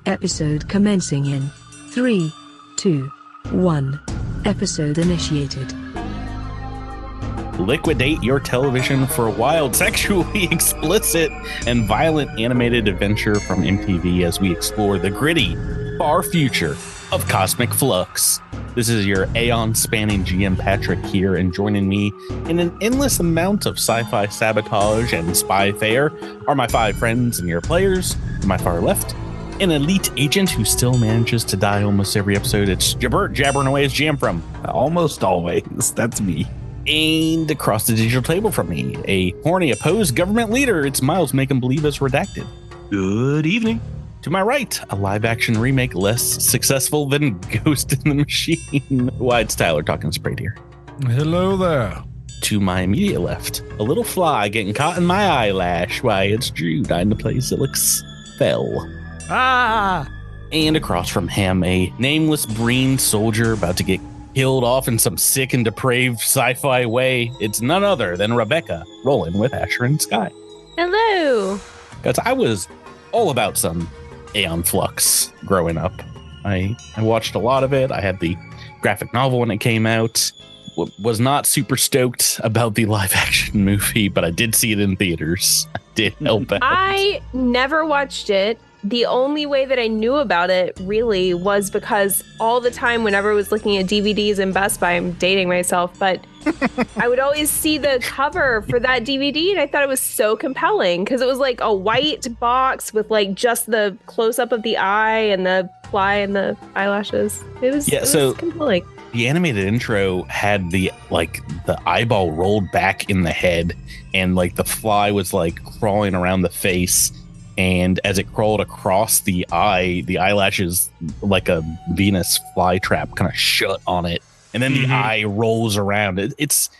Episode commencing in 3, 2, 1. Episode initiated. Liquidate your television for a wild, sexually explicit, and violent animated adventure from MTV as we explore the gritty, far future of Cosmic Flux. This is your aeon-spanning GM Patrick here, and joining me in an endless amount of sci-fi sabotage and spy fare are my 5 friends and your players. To my far left, an elite agent who still manages to die almost every episode. It's Jabert, jabbering away his GM from. Almost always. That's me. And across the digital table from me, a horny opposed government leader. It's Miles, make him believe as redacted. Good evening. To my right, a live-action remake less successful than Ghost in the Machine. Why, it's Tyler talking straight here. Hello there. To my immediate left, a little fly getting caught in my eyelash. Why, it's Drew dying to place. It looks fell. Ah! And across from him, a nameless Breen soldier about to get killed off in some sick and depraved sci-fi way. It's none other than Rebecca, rolling with Asher and Sky. Hello. Because I was all about some Aeon Flux growing up. I watched a lot of it. I had the graphic novel when it came out. Was not super stoked about the live action movie, but I did see it in theaters. I did help out. I never watched it. The only way that I knew about it really was because all the time whenever I was looking at DVDs in Best Buy, I'm dating myself, but I would always see the cover for that DVD and I thought it was so compelling because it was like a white box with like just the close up of the eye and the fly and the eyelashes. It was compelling. The animated intro had the eyeball rolled back in the head and like the fly was like crawling around the face. And as it crawled across the eyelashes, like a Venus flytrap, kind of shut on it. And then the eye rolls around. It's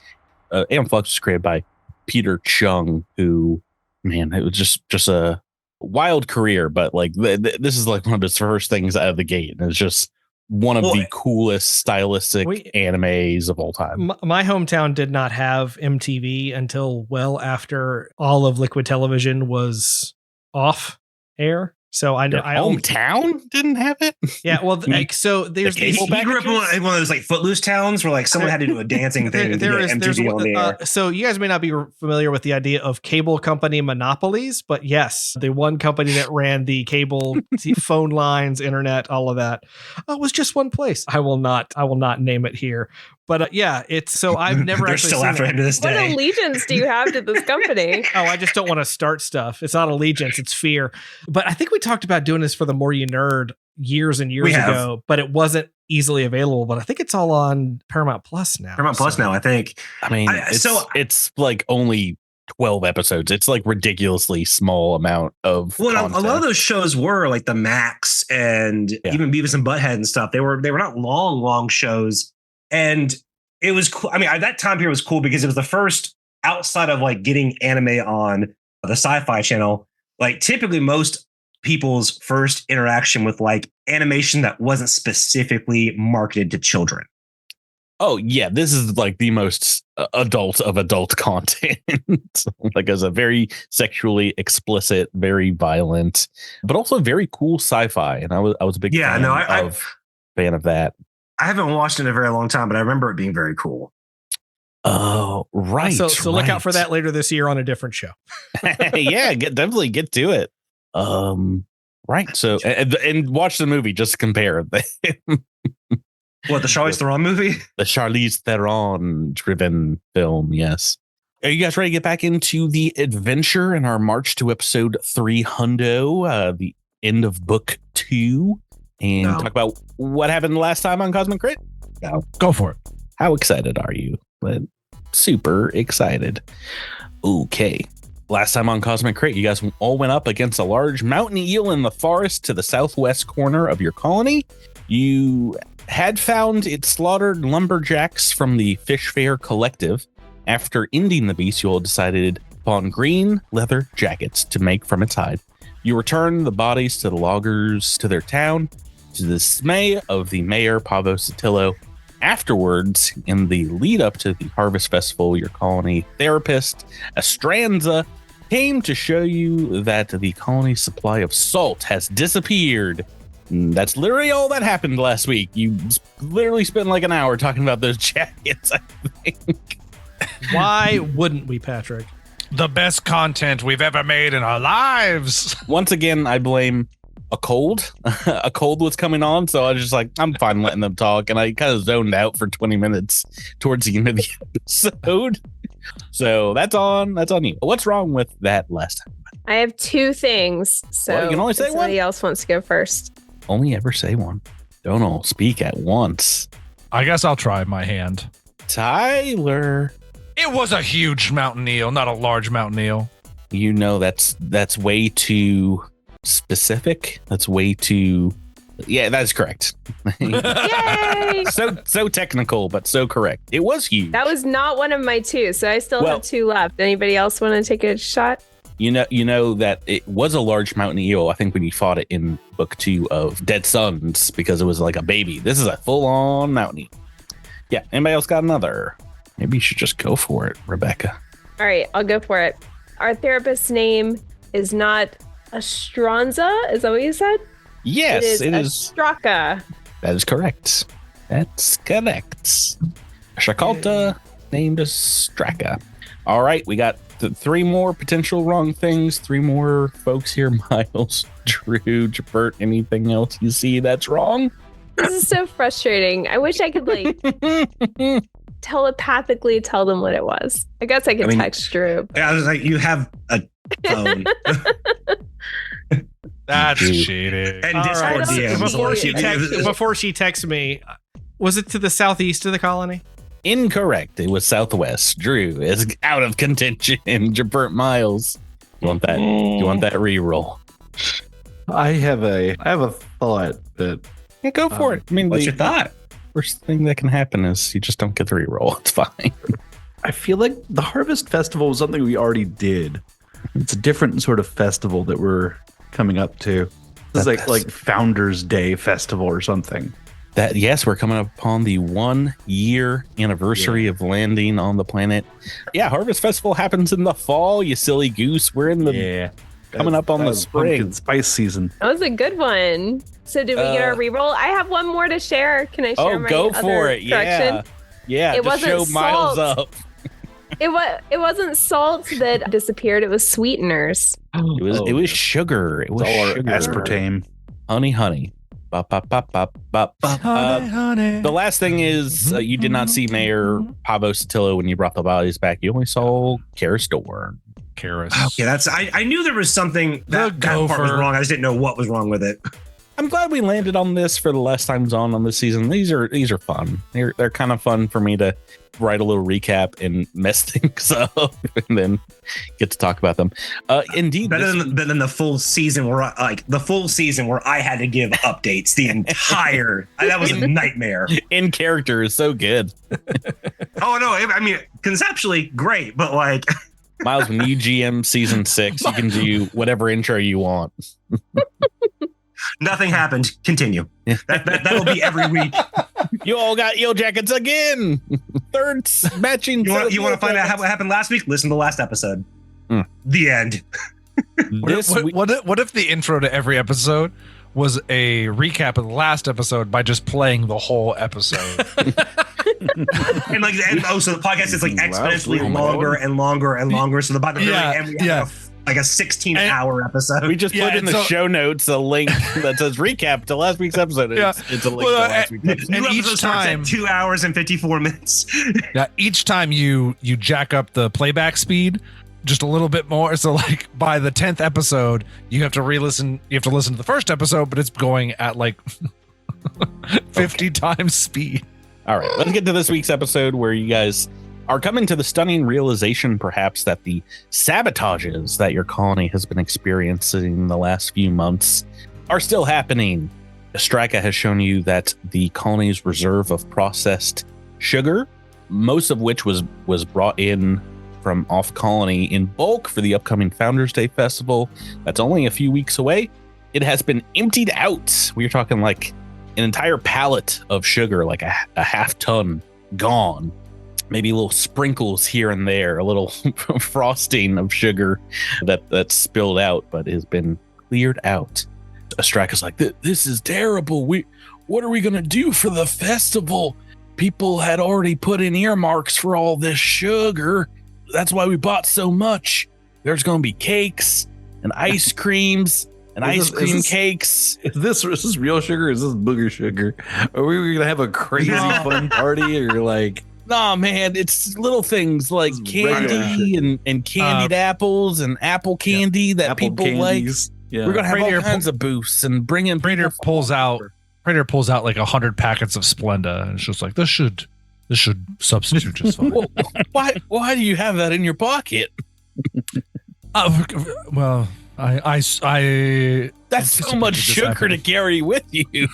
Aeon Flux was created by Peter Chung, who, man, it was just a wild career. But like this is like one of his first things out of the gate. And it's just one of the coolest stylistic animes of all time. My hometown did not have MTV until well after all of Liquid Television was off air. So I know hometown didn't have it. Yeah, well, so there's he grew up in one of those like footloose towns where like someone had to do a dancing thing. There's on the air. So you guys may not be familiar with the idea of cable company monopolies, but yes, the one company that ran the cable phone lines, internet, all of that was just one place. I will not name it here. But it's so I've never They're actually still seen after him to this day. What allegiance do you have to this company? Oh, I just don't want to start stuff. It's not allegiance, it's fear. But I think we talked about doing this for the More You Nerd years and years ago, but it wasn't easily available. But I think it's all on Paramount Plus now. I think. I mean, it's like only 12 episodes. It's like ridiculously small amount of content. A lot of those shows were like the Max and even Beavis and Butthead and stuff. They were not long shows. And it was cool. I mean, that time period was cool because it was the first outside of like getting anime on the Sci-Fi Channel. Like typically most people's first interaction with like animation that wasn't specifically marketed to children. Oh yeah, this is like the most adult of adult content. Like as a very sexually explicit, very violent, but also very cool sci-fi. And I was a big fan of that. I haven't watched it in a very long time, but I remember it being very cool. Oh, right. So look out for that later this year on a different show. Yeah, definitely get to it. Right. So and watch the movie. Just compare. What, the Charlize Theron movie? The Charlize Theron driven film. Yes. Are you guys ready to get back into the adventure in our march to episode 300, the end of book 2? And talk about what happened last time on Cosmic Crit? No. Go for it. How excited are you? But super excited. Okay. Last time on Cosmic Crit, you guys all went up against a large mountain eel in the forest to the southwest corner of your colony. You had found it slaughtered lumberjacks from the Fish Fair Collective. After ending the beast, you all decided upon green leather jackets to make from its hide. You return the bodies to the loggers to their town, to the dismay of the mayor, Pavo Sotillo. Afterwards, in the lead up to the Harvest Festival, your colony therapist, Estranza, came to show you that the colony's supply of salt has disappeared That's literally all that happened last week. You literally spent like an hour talking about those jackets, I think. Why wouldn't we, Patrick? The best content we've ever made in our lives. Once again, I blame a cold. A cold was coming on, so I was just like, I'm fine letting them talk. And I kind of zoned out for 20 minutes towards the end of the episode. So that's on you. What's wrong with that last time? I have two things. So Well, you can only say somebody one. else wants to go first. Only ever say one. Don't all speak at once. I guess I'll try my hand. Tyler. It was a huge mountain eel, not a large mountain eel. You know that's way too specific. That's way too. Yeah, that's correct. Yay! so technical, but so correct. It was huge. That was not one of my two, so I still have two left. Anybody else want to take a shot? You know that it was a large mountain eel. I think when you fought it in book 2 of Dead Sons, because it was like a baby. This is a full-on mountain eel. Yeah. Anybody else got another? Maybe you should just go for it, Rebecca. All right, I'll go for it. Our therapist's name is not Astronza. Is that what you said? Yes, it is. Straka. That is correct. That's correct. Shakalta named as Straka. All right, we got 3 more potential wrong things. 3 more folks here. Miles, Drew, Jabert, anything else you see that's wrong? This is so frustrating. I wish I could telepathically tell them what it was. I guess I could text Drew. I was like, you have a phone. That's cheating. And Discord right. DMs. Before she texts me, was it to the southeast of the colony? Incorrect. It was southwest. Drew is out of contention. Jabert, Miles. You want that? You want that reroll? I have a thought that. Yeah, go for it. I mean, What's your thought? Worst thing that can happen is you just don't get the reroll. It's fine. I feel like the Harvest Festival was something we already did. It's a different sort of festival that we're coming up to. This is like Founders Day Festival or something. Yes, we're coming up upon the 1-year anniversary of landing on the planet. Yeah, Harvest Festival happens in the fall, you silly goose. We're in the coming up on the spring. Pumpkin spice season. That was a good one. So did we get our reroll? I have one more to share. Can I share my go other for it. correction? Yeah. It just wasn't show Miles salt. up. It wasn't salt that disappeared. It was sweeteners. It was sugar. It was all sugar. aspartame. Honey. Bop, bop, bop, bop, bop. Honey. The last thing is you did not see Mayor Pavo Sotillo when you brought the bodies back. You only saw Karis Dorn. Okay, I knew there was something that part was wrong. I just didn't know what was wrong with it. I'm glad we landed on this for the last time on this season. These are fun. They're kind of fun for me to write a little recap and mess things up and then get to talk about them. Indeed, better than the full season where I had to give updates the entire. That was a nightmare. In character is so good. Oh no, I mean conceptually great, but like Miles, when you GM season 6, you can do whatever intro you want. Nothing happened. Continue. That'll be every week. You all got eel jackets again. Third matching. You want to find out what happened last week? Listen to the last episode. The end. What if the intro to every episode was a recap of the last episode by just playing the whole episode? and so the podcast is like exponentially longer and longer and longer. So by the very end, we have like a 16-hour episode. We just put in the show notes a link that says recap to last week's episode. It's a link to last week's episode. And each time 2 hours and 54 minutes. Each time you jack up the playback speed just a little bit more. So like by the 10th episode, you have to listen to the first episode, but it's going at like 50 times speed. All right, let's get to this week's episode where you guys are coming to the stunning realization, perhaps, that the sabotages that your colony has been experiencing in the last few months are still happening. Straka has shown you that the colony's reserve of processed sugar, most of which was brought in from off colony in bulk for the upcoming Founders Day Festival, that's only a few weeks away, it has been emptied out. We're talking like an entire pallet of sugar, like a half ton gone. Maybe little sprinkles here and there, a little frosting of sugar that's spilled out, but has been cleared out. Straka's like, this is terrible. What are we going to do for the festival? People had already put in earmarks for all this sugar. That's why we bought so much. There's going to be cakes and ice creams and ice cream cakes. Is this real sugar? Or is this booger sugar? Are we going to have a crazy fun party or like? Nah, man, it's little things like candy and candied apples and apple candy that apple people candies. like. Yeah. We're going to have Praetor all kinds of booths and bring in. Praetor pulls out like 100 packets of Splenda, and it's just like, this should substitute just fine. Why do you have that in your pocket? Well, I that's so much sugar to carry with you.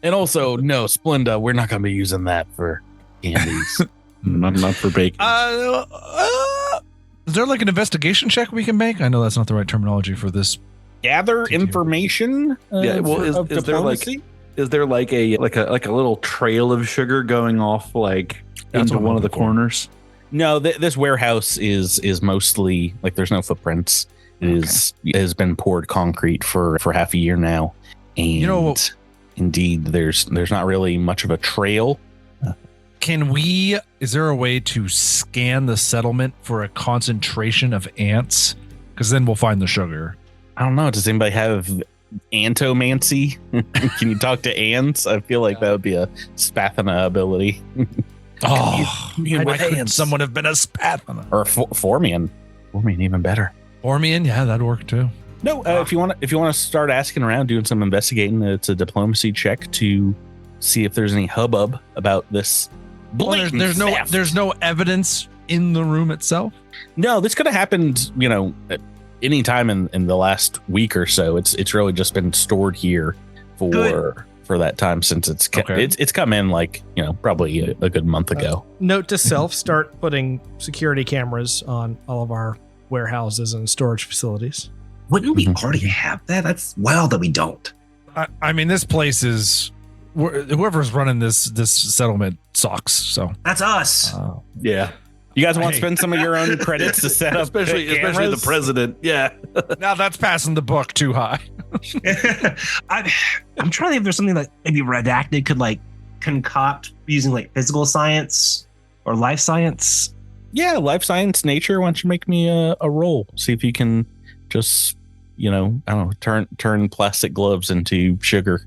And also, no, Splenda, we're not going to be using that for candies. not for baking. Is there like an investigation check we can make? I know that's not the right terminology for this. Gather information. Yeah, well, is there like a little trail of sugar going off like into one of the corners? No, this warehouse is mostly like there's no footprints. It has been poured concrete for half a year now, and indeed there's not really much of a trail. Is there a way to scan the settlement for a concentration of ants? Because then we'll find the sugar. I don't know. Does anybody have antomancy? Can you talk to ants? I feel like that would be a Spathina ability. Why couldn't someone have been a Spathina? Or Formian. Formian, even better. Formian, yeah, that'd work too. No, if you want to start asking around, doing some investigating, it's a diplomacy check to see if there's any hubbub about this. There's no evidence in the room itself. No, this could have happened, any time in the last week or so. It's really just been stored here for that time since it's come in like probably a good month ago. Note to self: start putting security cameras on all of our warehouses and storage facilities. Wouldn't we already have that? That's wild that we don't. I mean, this place is whoever's running this settlement sucks. So that's us. Yeah. You guys want to spend some of your own credits to set up, especially the president? Yeah. Now that's passing the buck too high. I'm trying to think if there's something that maybe Redacted could like concoct using like physical science or life science. Yeah, life science, nature. Why don't you make me a roll? See if you can just, I don't know, turn plastic gloves into sugar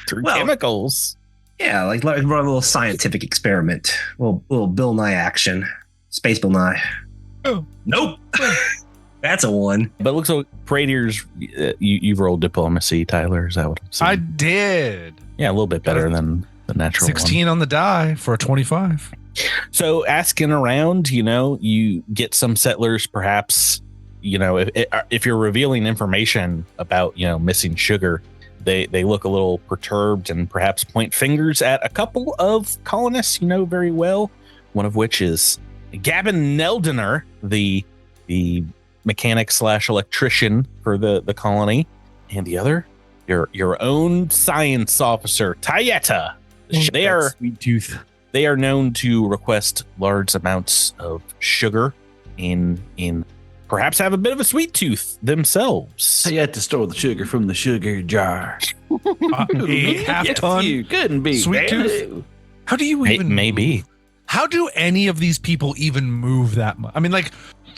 through chemicals. Yeah, like run a little scientific experiment. Little Bill Nye action. Space Bill Nye. Oh. Nope. That's a 1. But it looks like Praetor's, you've rolled diplomacy, Tyler. Is that what I'm saying? I did. Yeah, a little bit better than the natural 16 one. On the die for a 25. So asking around, you get some settlers perhaps, if you're revealing information about, missing sugar, they look a little perturbed and perhaps point fingers at a couple of colonists you know very well, one of which is Gavin Neldener, the mechanic / electrician for the colony, and the other, your own science officer, Tayeta. They are Sweet Tooth. They are known to request large amounts of sugar in perhaps have a bit of a sweet tooth themselves. You had to store the sugar from the sugar jar. A half ton. You couldn't be sweet tooth. How do you even? Maybe. How do any of these people even move that much? I mean, like,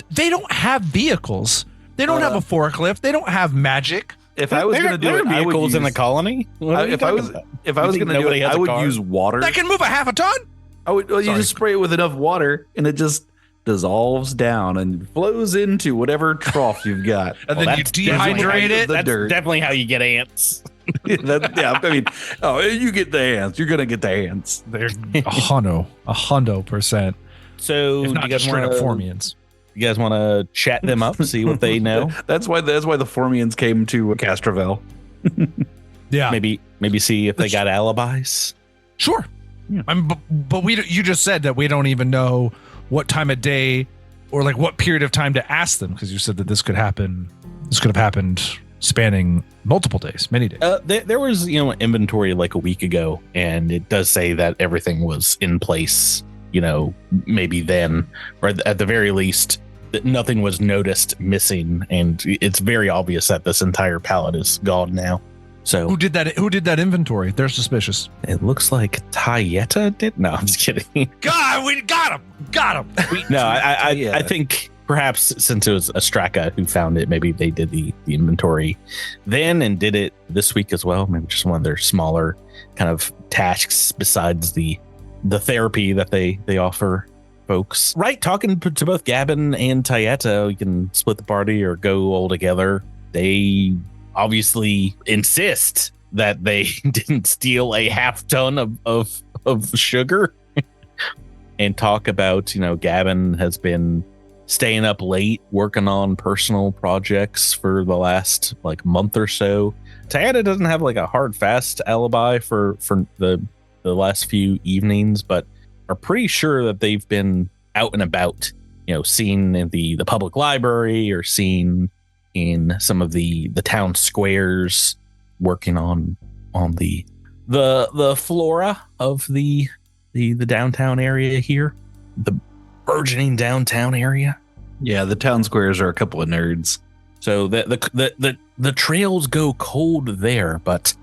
they don't have vehicles. They don't have a forklift. They don't have magic. If I was going to do it, I would use in the colony. If I was going to do it, I would use water. That can move a half a ton. You just spray it with enough water, and it just dissolves down and flows into whatever trough you've got. And then you dehydrate it. That's definitely how you get ants. You get the ants. You're gonna get the ants. They're a 100%. So if not you guys straight up wanna, Formians. You guys want to chat them up, see what they know? That's why the Formians came to Castrovel. Yeah, maybe see if they got alibis. Sure. Yeah. But you just said that we don't even know what time of day or like what period of time to ask them, because you said that this could happen. This could have happened spanning multiple days, many days. There was an inventory like a week ago, and it does say that everything was in place. Maybe then, or at the very least, that nothing was noticed missing, and it's very obvious that this entire pallet is gone now. So Who did that inventory? They're suspicious. it looks like Tayeta did. No, I'm just kidding. God, we got him. No, I think perhaps since it was Astraka who found it, maybe they did the inventory then and did it this week as well. Maybe just one of their smaller kind of tasks besides the therapy that they offer folks. Right, talking to both Gavin and Tayeta, you can split the party or go all together. They obviously insist that they didn't steal a half ton of sugar and talk about, Gavin has been staying up late working on personal projects for the last month or so. Tayeta doesn't have a hard fast alibi for the last few evenings, but are pretty sure that they've been out and about, seen in the public library or seen in some of the town squares working on the flora of the downtown area here, the burgeoning downtown area. Yeah, the town squares are a couple of nerds. So the trails go cold there, but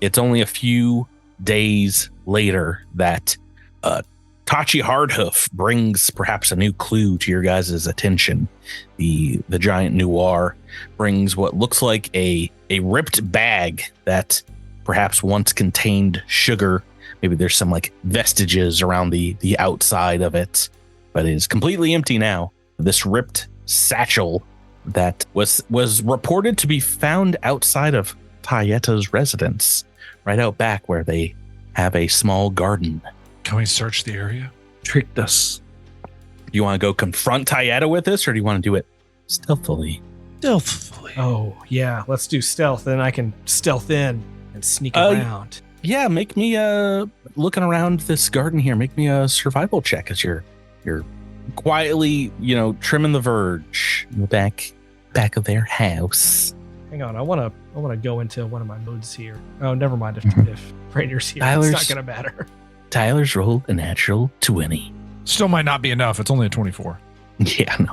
it's only a few days later that Tachi Hardhoof brings perhaps a new clue to your guys' attention. The giant Noir brings what looks like a ripped bag that perhaps once contained sugar. Maybe there's some vestiges around the outside of it, but it is completely empty now. This ripped satchel that was reported to be found outside of Tayeta's residence, right out back where they have a small garden. Can we search the area? Tricked us. Do you want to go confront Tayeta with this, or do you want to do it stealthily? Stealthily. Oh, yeah. Let's do stealth. Then I can stealth in and sneak around. Yeah, make me looking around this garden here. Make me a survival check as you're quietly, trimming the verge in the back of their house. Hang on, I want to go into one of my modes here. Oh, never mind. If Rainier's here, Tyler's- it's not going to matter. Tyler's rolled a natural 20. Still might not be enough. It's only a 24. Yeah, no,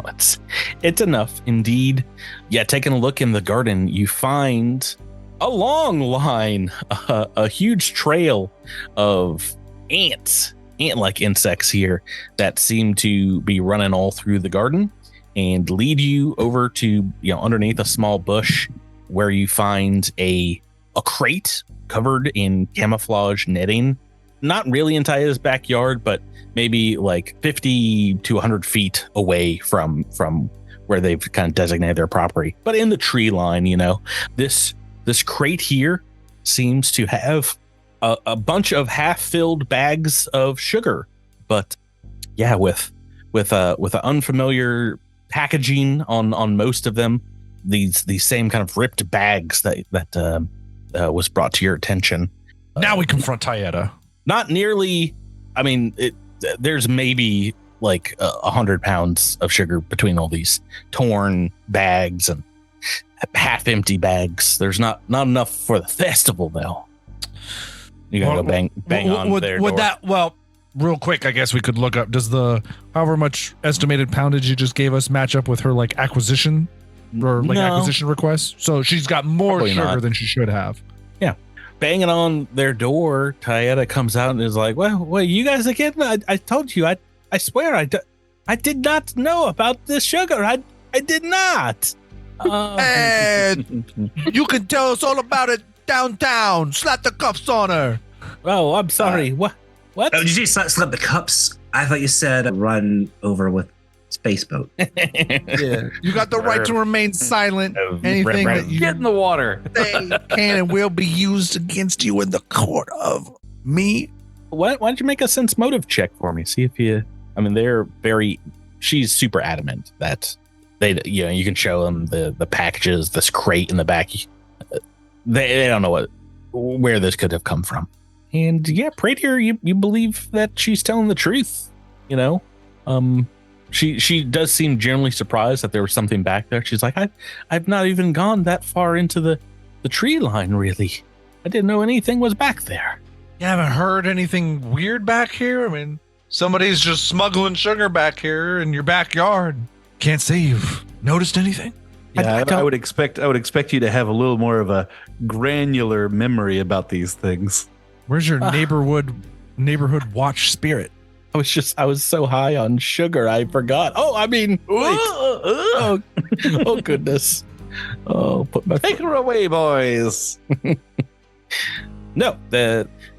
it's enough indeed. Yeah, taking a look in the garden, you find a long line, a huge trail of ant-like insects here that seem to be running all through the garden and lead you over to, underneath a small bush where you find a crate covered in camouflage netting. Not really in Tayeta's backyard, but maybe 50 to 100 feet away from where they've kind of designated their property. But in the tree line, this crate here seems to have a bunch of half-filled bags of sugar, but yeah, with an unfamiliar packaging on most of them. These same kind of ripped bags that was brought to your attention. Now we confront Tayeta. Not nearly. I mean, there's maybe 100 pounds of sugar between all these torn bags and half empty bags. There's not enough for the festival though. You gotta go bang on their door. Real quick, I guess we could look up. Does the however much estimated poundage you just gave us match up with her acquisition or No. acquisition request? So she's got more Probably sugar not. than she should have. Banging on their door, Tayeta comes out and is like, well, you guys again? I told you, I swear, I did not know about this sugar. I did not. And you can tell us all about it downtown. Slap the cuffs on her. Oh, I'm sorry. What? Oh, did you say slap the cups? I thought you said run over with space boat. Yeah. You got the right to remain silent. Anything that you Get in the water. say can and will be used against you in the court of me. Why don't you make a sense motive check for me? See if you. I mean, she's super adamant that you can show them the packages, this crate in the back. They don't know where this could have come from. And yeah, Pradier, you believe that she's telling the truth. She does seem generally surprised that there was something back there. She's like, I've not even gone that far into the tree line, really. I didn't know anything was back there. You haven't heard anything weird back here? I mean, somebody's just smuggling sugar back here in your backyard. Can't say you've noticed anything. Yeah, I would expect you to have a little more of a granular memory about these things. Where's your neighborhood watch spirit? I was so high on sugar, I forgot. Oh, I mean, oh goodness. Oh, Take her away, boys. No,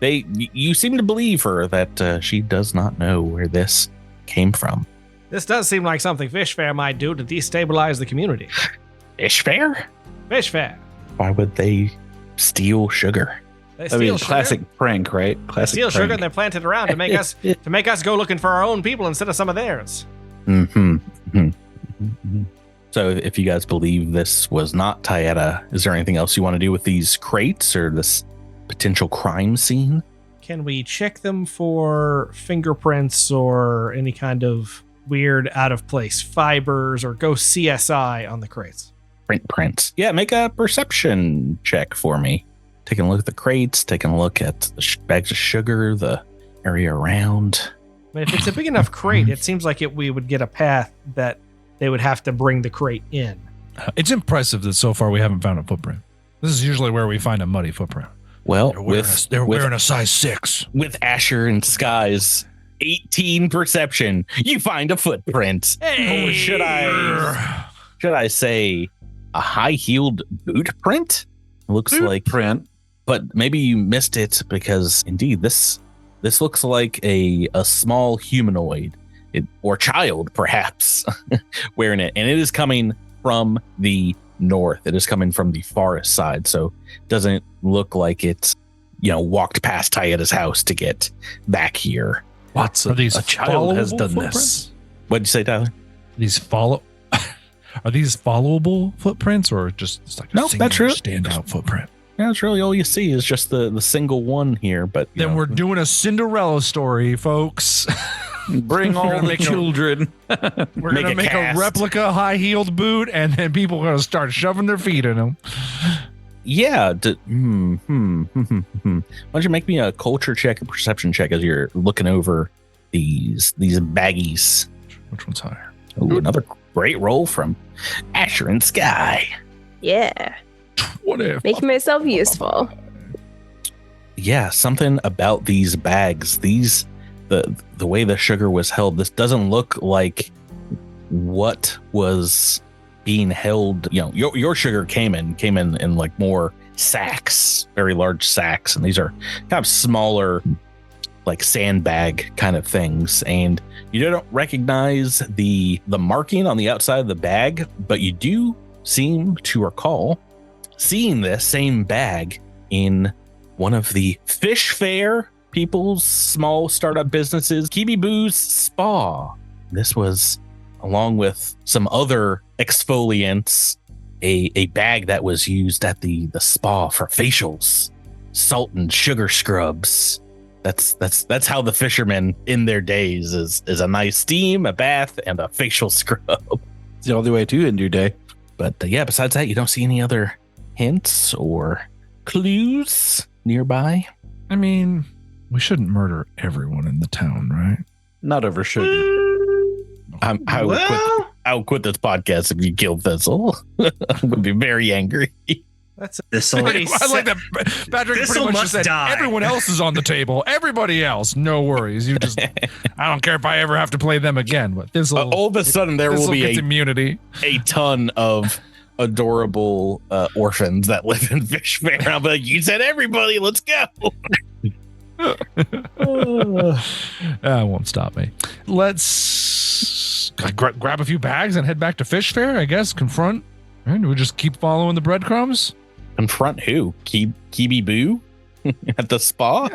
you seem to believe her that she does not know where this came from. This does seem like something Fish Fair might do to destabilize the community. Fish fair? Fish Fair. Why would they steal sugar? They steal classic sugar. prank, right? They Classic steal prank. sugar and they plant it around to make us go looking for our own people instead of some of theirs. Mm-hmm. So if you guys believe this was not Tieta, is there anything else you want to do with these crates or this potential crime scene? Can we check them for fingerprints or any kind of weird out of place fibers, or go CSI on the crates? Prints. Yeah, make a perception check for me. Taking a look at the crates, taking a look at the bags of sugar, the area around. I mean, if it's a big enough crate, it seems like we would get a path that they would have to bring the crate in. It's impressive that so far we haven't found a footprint. This is usually where we find a muddy footprint. Well, they're wearing a size 6. With Asher and Sky's 18 perception, you find a footprint. Hey! Or should I say a high-heeled boot print? Looks like print. But maybe you missed it because indeed this looks like a small humanoid or child perhaps wearing it, and it is coming from the north. It is coming from the forest side, so it doesn't look like it's walked past Tieta's house to get back here. A child has done footprints? this. What'd you say, Tyler? Are these followable footprints, or just like a single standout footprint? Yeah, that's really all you see is just the single one here. But then we're doing a Cinderella story, folks. Bring all the children. We're going to make a replica high-heeled boot, and then people are going to start shoving their feet in them. Yeah. Why don't you make me a culture check, a perception check as you're looking over these baggies? Which one's higher? Ooh, another great roll from Asher and Sky. Yeah. Making myself useful. Yeah, something about these bags, the way the sugar was held, this doesn't look like what was being held. Your sugar came in like more sacks, very large sacks, and these are kind of smaller, like sandbag kind of things. And you don't recognize the marking on the outside of the bag, but you do seem to recall seeing this same bag in one of the Fish Fair people's small startup businesses, Kibi Boo's Spa. This was, along with some other exfoliants, a bag that was used at the spa for facials, salt and sugar scrubs. That's how the fishermen in their days is a nice steam, a bath, and a facial scrub. It's the only way to end your day. But yeah, besides that, you don't see any other hints or clues nearby. I mean, we shouldn't murder everyone in the town, right? Not over sugar. I would quit this podcast if you killed Thistle. I would be very angry. Thistle. I like that Patrick pretty much just said, everyone else is on the table. Everybody else, no worries. You just, I don't care if I ever have to play them again. But Thistle, all of a sudden there will be immunity. A ton of adorable orphans that live in Fish Fair. I'll be like, you said everybody, let's go. That won't stop me. Let's grab a few bags and head back to Fish Fair, I guess. Confront. Right? Do we just keep following the breadcrumbs? Confront who? Kibi Boo at the spa?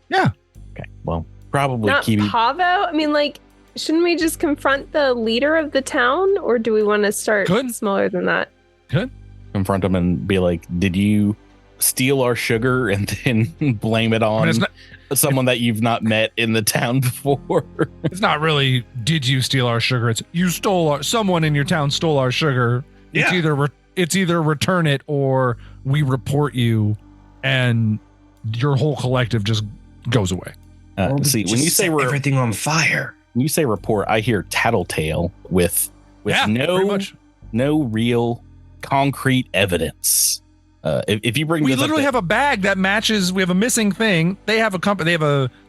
Yeah. Okay. Well, probably Not Kibi. Pavo? I mean, like, shouldn't we just confront the leader of the town, or do we want to start smaller than that? Good. Confront him and be like, did you steal our sugar, and then blame it on someone that you've not met in the town before? It's not really, did you steal our sugar? It's you stole someone in your town stole our sugar. Yeah. It's either return it or we report you and your whole collective just goes away. See, when you say everything on fire, when you say report, I hear tattletale with with pretty much. no real concrete evidence. If you bring We this up literally to- have a bag that matches. We have a missing thing. They have a company.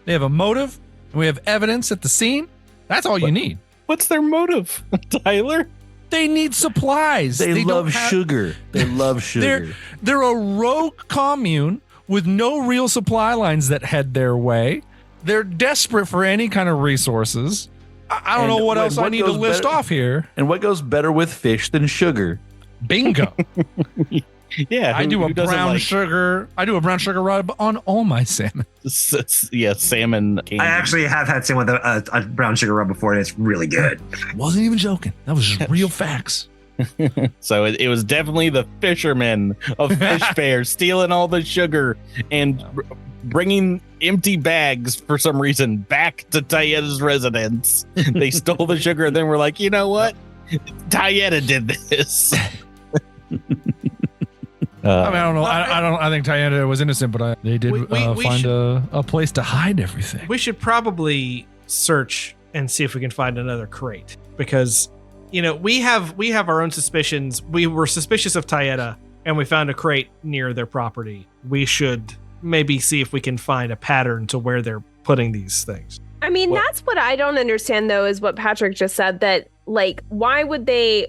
They have a motive. And we have evidence at the scene. That's all you need. what's their motive, Tyler? They need supplies. They love don't have- sugar. They love sugar. They're a rogue commune with no real supply lines that head their way. They're desperate for any kind of resources. I don't know what else I need to list off here. And what goes better with fish than sugar? Bingo. Yeah, I do a who doesn't brown like- sugar. I do a brown sugar rub on all my salmon. Yeah, salmon. Candy. I actually have had salmon with a brown sugar rub before, and it's really good. Wasn't even joking. That was just real facts. So it was definitely the fishermen of Fish Fair stealing all the sugar and bringing empty bags for some reason back to Tayeta's residence. They stole the sugar and then we're like, you know what? Tayeta did this. I don't know. I think Tayeta was innocent, but they did We find should- a place to hide everything. We should probably search and see if we can find another crate because, we have our own suspicions. We were suspicious of Tayeta, and we found a crate near their property. We should maybe see if we can find a pattern to where they're putting these things. I mean, that's what I don't understand though, is what Patrick just said, that like why would they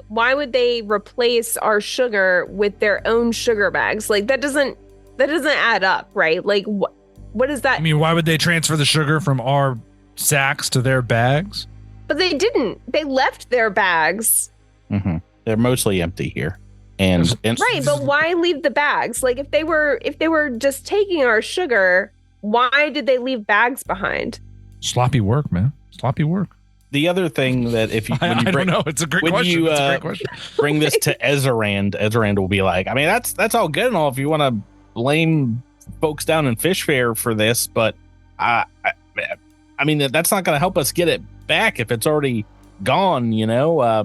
replace our sugar with their own sugar bags? Like that doesn't add up, right? Like what is that? I mean, why would they transfer the sugar from our sacks to their bags? But they didn't. They left their bags. Mm-hmm. They're mostly empty here. And Right, but why leave the bags? Like if they were just taking our sugar, why did they leave bags behind? Sloppy work, man. Sloppy work. the other thing that if you, when you I bring, don't know. It's a great when question. you, It's a great question. bring this to Ezerand will be like, I mean, that's all good and all if you want to blame folks down in Fish Fair for this, but I mean, that's not going to help us get it back if it's already gone, you know?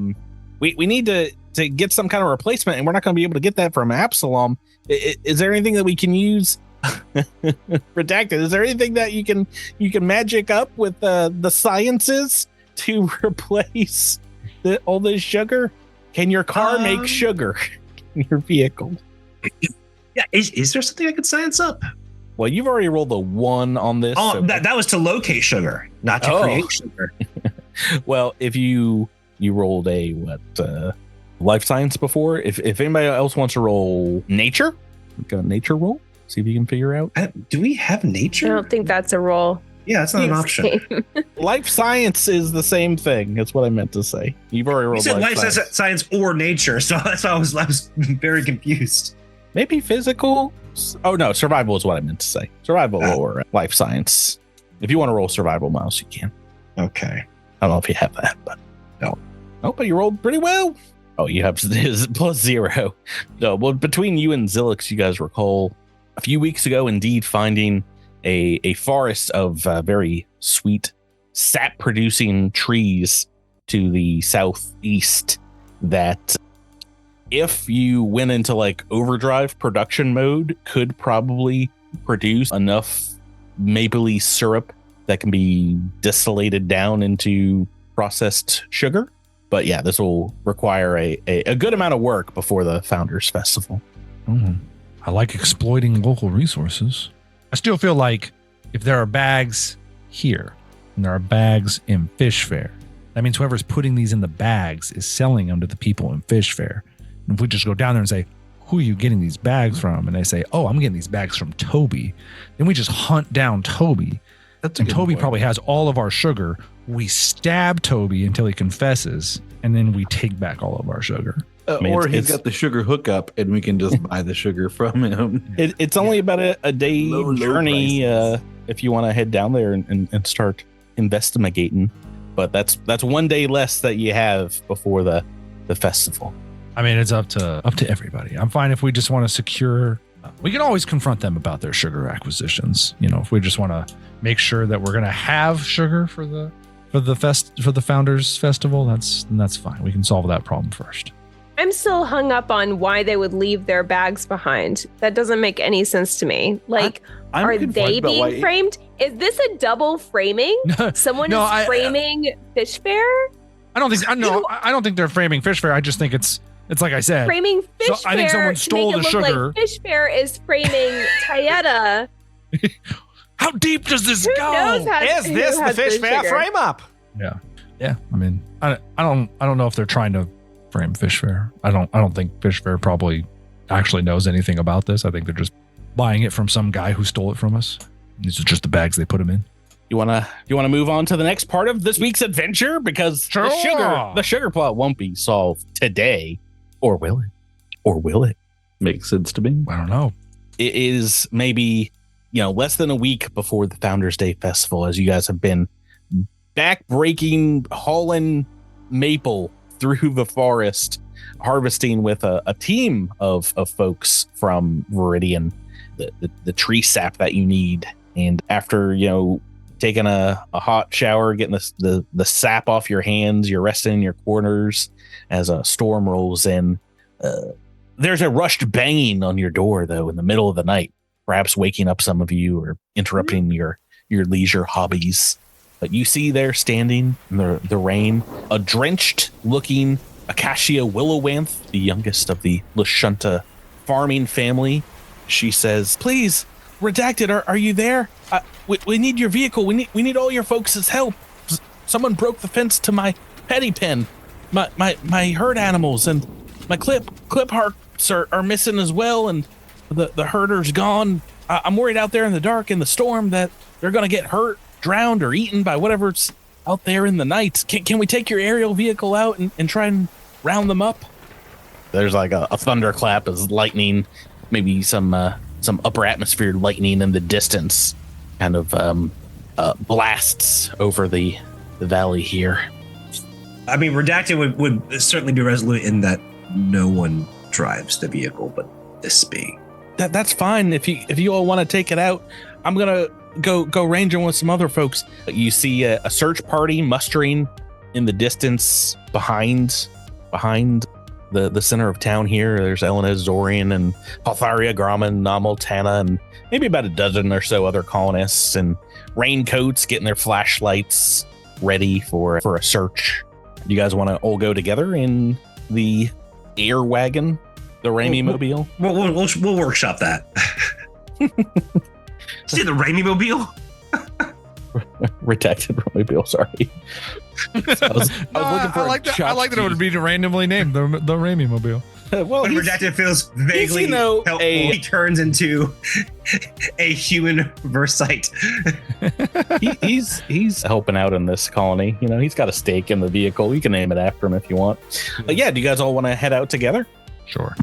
We need to get some kind of replacement, and we're not going to be able to get that from Absalom. Is there anything that we can use? Redacted. Is there anything that you can magic up with the sciences to replace all this sugar? Can your car make sugar in your vehicle? Yeah, is there something I could science up? Well, you've already rolled a 1 on this. Oh, so- that was to locate sugar, not to create sugar. Well, if you rolled a life science before, if anybody else wants to roll nature, got a nature roll. See if you can figure out. Do we have I nature? don't think that's a roll. Yeah, that's not an option. Life science is the same thing. That's what I meant to say. You've already You rolled said life life science or nature, so that's why I was very confused. Maybe physical. Oh no, survival is what I meant to say. Survival or life science. If you want to roll survival mouse, you can. Okay. I don't know if you have that, but no. Oh, but you rolled pretty well. Oh, you have +0. No, well, between you and Zilix, you guys recall a few weeks ago, indeed, finding a forest of very sweet sap-producing trees to the southeast that, if you went into like overdrive production mode, could probably produce enough mapley syrup that can be distillated down into processed sugar. But yeah, this will require a good amount of work before the Founders Festival. I like exploiting local resources. I still feel like if there are bags here and there are bags in Fish Fair, that means whoever's putting these in the bags is selling them to the people in Fish Fair. And if we just go down there and say, who are you getting these bags from? And they say, oh, I'm getting these bags from Toby. Then we just hunt down Toby. That's And Toby probably has all of our sugar. We stab Toby until he confesses, and then we take back all of our sugar. I mean, or he's it's- got the sugar hookup, and we can just buy the sugar from him. It's only about a day Low journey prices. if you want to head down there and start investigating. But that's 1 day less that you have before the festival. I mean, it's up to everybody. I'm fine if we just want to secure. We can always confront them about their sugar acquisitions. You know, if we just want to make sure that we're going to have sugar for the Founders Festival, that's fine. We can solve that problem first. I'm still hung up on why they would leave their bags behind. That doesn't make any sense to me. Like, I'm are confused they about being why- framed? Is this a double framing? Someone No, is framing Fish Fair? I don't think they're framing fish fair. I just think it's like I said. Framing fish fair. I think someone stole to the make it look sugar. Like fish fair is framing Tayetta. How deep does this go? Is this the fish fair frame up? Yeah. I mean, I don't know if they're trying to frame fish fair. I don't think fish fair probably actually knows anything about this. I think they're just buying it from some guy who stole it from us. These are just the bags they put them in. You wanna move on to the next part of this week's adventure, because the sugar plot won't be solved today, or will it? Or will it? Makes sense to me. I don't know. It is maybe less than a week before the Founders Day Festival, as you guys have been back-breaking, hauling maple through the forest, harvesting with a team of folks from Viridian, the tree sap that you need. And after taking a hot shower, getting the sap off your hands, you're resting in your corners as a storm rolls in. There's a rushed banging on your door, though, in the middle of the night, perhaps waking up some of you or interrupting your leisure hobbies. But you see there standing in the rain, a drenched-looking Acacia Willowanth, the youngest of the Lashunta farming family. She says, "Please, Redacted, are you there? We need your vehicle. We need all your folks' help. Someone broke the fence to my petty pen. My herd animals and my clip harps are missing as well, and the herder's gone. I'm worried out there in the dark in the storm that they're gonna get hurt, drowned, or eaten by whatever's out there in the night. Can we take your aerial vehicle out and try and round them up?" There's like a thunderclap as lightning, maybe some upper atmosphere lightning in the distance kind of blasts over the valley here. I mean, Redacted would certainly be resolute in that no one drives the vehicle, but this be. That's fine. If you all want to take it out, I'm gonna go ranging with some other folks. You see a search party mustering in the distance behind the center of town here. There's Elenez Zorian and Paltharia Grauman, Namal Tana, and maybe about a dozen or so other colonists in raincoats, getting their flashlights ready for a search. You guys want to all go together in the air wagon, the Raimi Mobile? We'll workshop that. See the Raimi Mobile? Redacted Mobile, sorry. I was looking for I like that it would be randomly named the Raimi Mobile. When Redacted feels vaguely helpful, he turns into a human Versite. he's helping out in this colony. He's got a stake in the vehicle. You can name it after him if you want. But yeah, do you guys all want to head out together? Sure.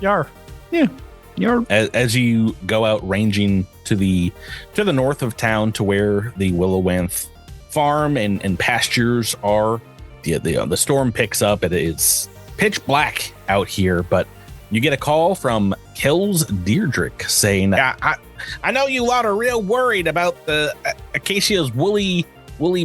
Yar. Yeah. Yar. As you go out ranging to the north of town to where the Willowanth farm and pastures are, the storm picks up. It is pitch black out here, but you get a call from Kells Deirdrick saying, I know you lot are real worried about the Acacia's woolly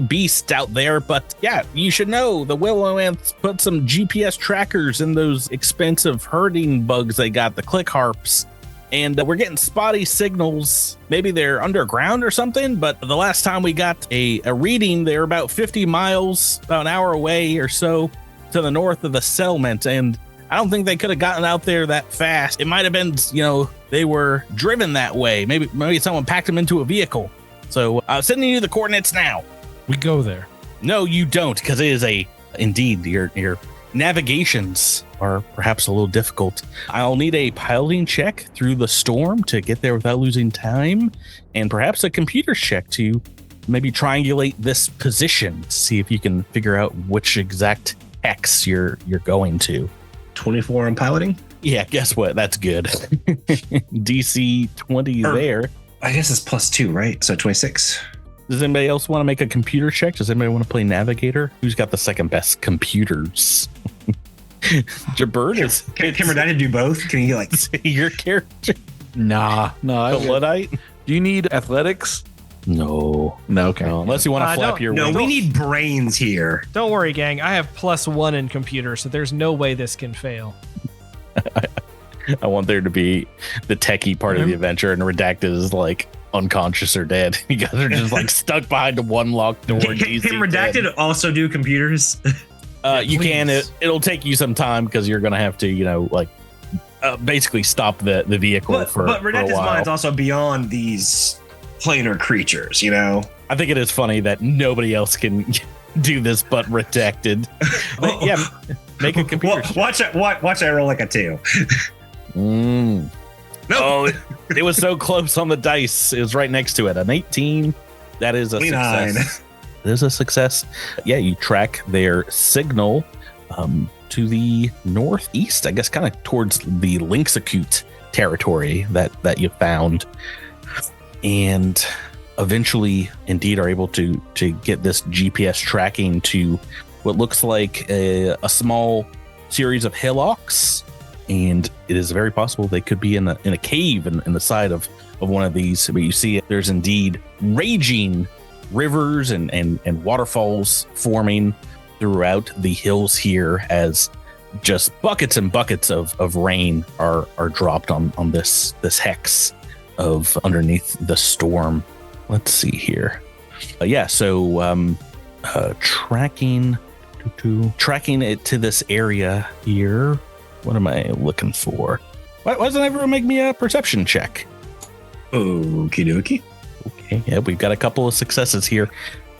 beast out there, but yeah, you should know the Willowanths put some GPS trackers in those expensive herding bugs they got, the click harps, and we're getting spotty signals. Maybe they're underground or something, but the last time we got a reading, they're about 50 miles, about an hour away or so to the north of the settlement, and I don't think they could have gotten out there that fast. It might have been, they were driven that way. Maybe someone packed them into a vehicle. So I'm sending you the coordinates now. We go there. No, you don't, because it is indeed your navigations are perhaps a little difficult. I'll need a piloting check through the storm to get there without losing time, and perhaps a computer check to maybe triangulate this position, see if you can figure out which exact X you're going to. 24 on piloting? Yeah, guess what? That's good. DC 20 there. I guess it's +2, right? So 26. Does anybody else want to make a computer check? Does anybody want to play Navigator? Who's got the second best computers? Jabbird is. Can Redacted do both? Can he your character? No. The Luddite? Do you need athletics? No. Okay. No, unless you want to flap your wings. No, we need brains here. Don't worry, gang. I have +1 in computer, so there's no way this can fail. I want there to be the techie part of the adventure, and Redacted is unconscious or dead. You guys are just stuck behind a one locked door. Can Redacted also do computers? You can. It'll take you some time because you're going to have to, basically stop the vehicle but Redacted's mind's also beyond these planar creatures, I think it is funny that nobody else can do this but Redacted. But yeah, make a computer. Watch I roll like a 2. No. Oh, it was so close on the dice. It was right next to it. An 18. That is a 29. success. It is a success. Yeah, you track their signal to the northeast, I guess, kind of towards the Lynxacute territory that you found, and eventually, indeed, are able to get this GPS tracking to what looks like a small series of hillocks, and it is very possible they could be in a cave in the side of one of these. But you see, there's indeed raging rivers and waterfalls forming throughout the hills here, as just buckets and buckets of rain are dropped on this hex of underneath the storm. Let's see here. Tracking it to this area here. What am I looking for? Why doesn't everyone make me a perception check? Okie dokie. Okay, yeah, we've got a couple of successes here.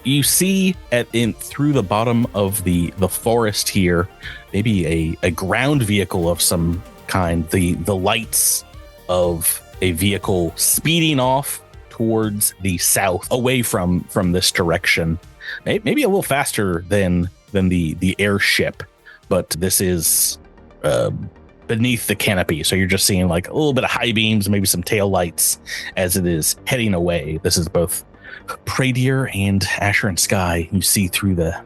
You see through the bottom of the forest here, maybe a ground vehicle of some kind, the lights of a vehicle speeding off towards the south, away from this direction, maybe a little faster than the airship, but this is beneath the canopy, so you're just seeing like a little bit of high beams, maybe some tail lights as it is heading away. This is both Pradier and Asher and Sky. You see through the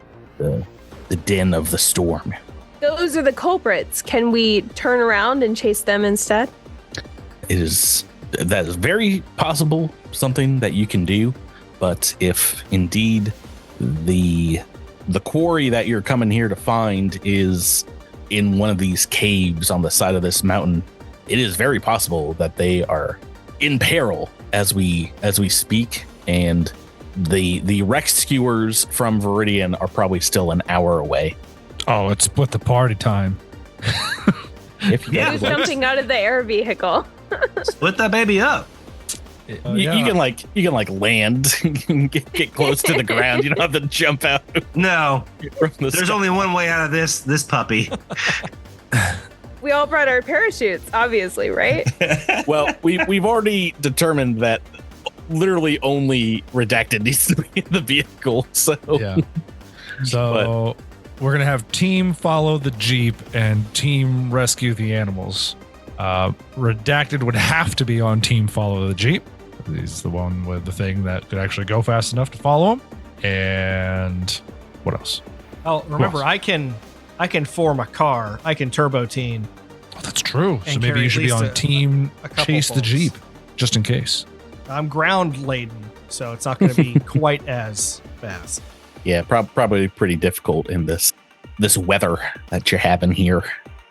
den of the storm. Those are the culprits. Can we turn around and chase them instead? That is very possible, something that you can do. But if indeed the quarry that you're coming here to find is in one of these caves on the side of this mountain, it is very possible that they are in peril as we speak. And the rescuers from Viridian are probably still an hour away. Oh, it's split the party time. If you Who's jumping out of the air vehicle? Split that baby up. You can land and get close to the ground. You don't have to jump out. No, there's only one way out of this puppy. We all brought our parachutes, obviously, right? Well, we've already determined that literally only Redacted needs to be in the vehicle. So yeah. So we're gonna have team follow the Jeep and team rescue the animals. Redacted would have to be on team follow the Jeep. He's the one with the thing that could actually go fast enough to follow him. And what else? Oh, remember, I can form a car. I can turbo team. Oh, that's true. So And maybe carry you at should be least on a team couple chase the folks. Jeep, just in case. I'm ground laden, so it's not going to be quite as fast. yeah, probably pretty difficult in this weather that you're having here.